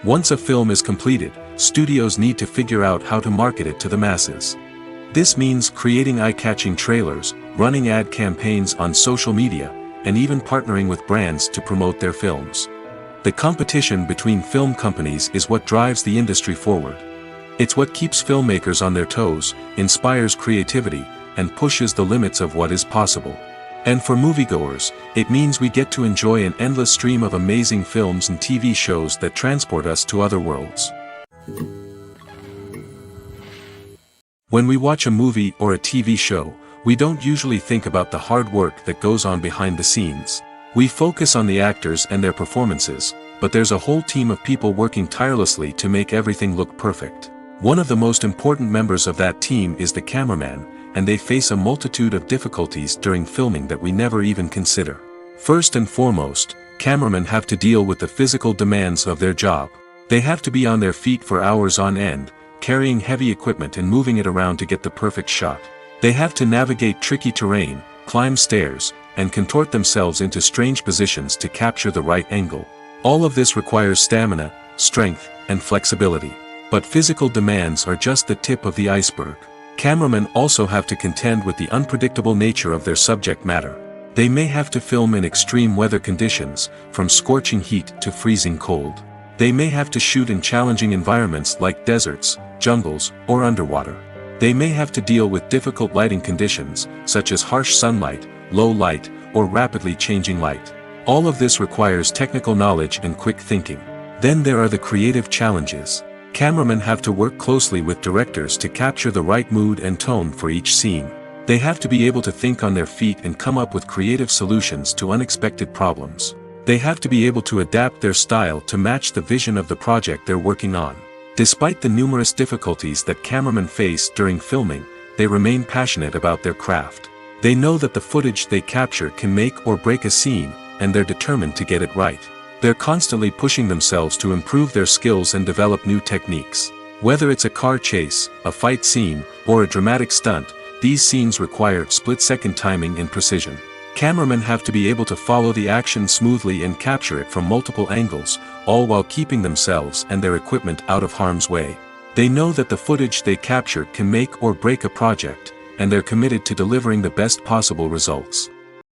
Once a film is completed, studios need to figure out how to market it to the masses. This means creating eye-catching trailers, running ad campaigns on social media, and even partnering with brands to promote their films. The competition between film companies is what drives the industry forward. It's what keeps filmmakers on their toes, inspires creativity, and pushes the limits of what is possible. And for moviegoers, it means we get to enjoy an endless stream of amazing films and TV shows that transport us to other worlds. When we watch a movie or a TV show, we don't usually think about the hard work that goes on behind the scenes. We focus on the actors and their performances, but there's a whole team of people working tirelessly to make everything look perfect. One of the most important members of that team is the cameraman, and they face a multitude of difficulties during filming that we never even consider. First and foremost, cameramen have to deal with the physical demands of their job. They have to be on their feet for hours on end, carrying heavy equipment and moving it around to get the perfect shot. They have to navigate tricky terrain, climb stairs, and contort themselves into strange positions to capture the right angle. All of this requires stamina, strength, and flexibility. But physical demands are just the tip of the iceberg. Cameramen also have to contend with the unpredictable nature of their subject matter. They may have to film in extreme weather conditions, from scorching heat to freezing cold. They may have to shoot in challenging environments like deserts, jungles, or underwater. They may have to deal with difficult lighting conditions, such as harsh sunlight, low light, or rapidly changing light. All of this requires technical knowledge and quick thinking. Then there are the creative challenges. Cameramen have to work closely with directors to capture the right mood and tone for each scene. They have to be able to think on their feet and come up with creative solutions to unexpected problems. They have to be able to adapt their style to match the vision of the project they're working on. Despite the numerous difficulties that cameramen face during filming, they remain passionate about their craft. They know that the footage they capture can make or break a scene, and they're determined to get it right. They're constantly pushing themselves to improve their skills and develop new techniques. Whether it's a car chase, a fight scene, or a dramatic stunt, these scenes require split-second timing and precision. Cameramen have to be able to follow the action smoothly and capture it from multiple angles, all while keeping themselves and their equipment out of harm's way. They know that the footage they capture can make or break a project, and they're committed to delivering the best possible results.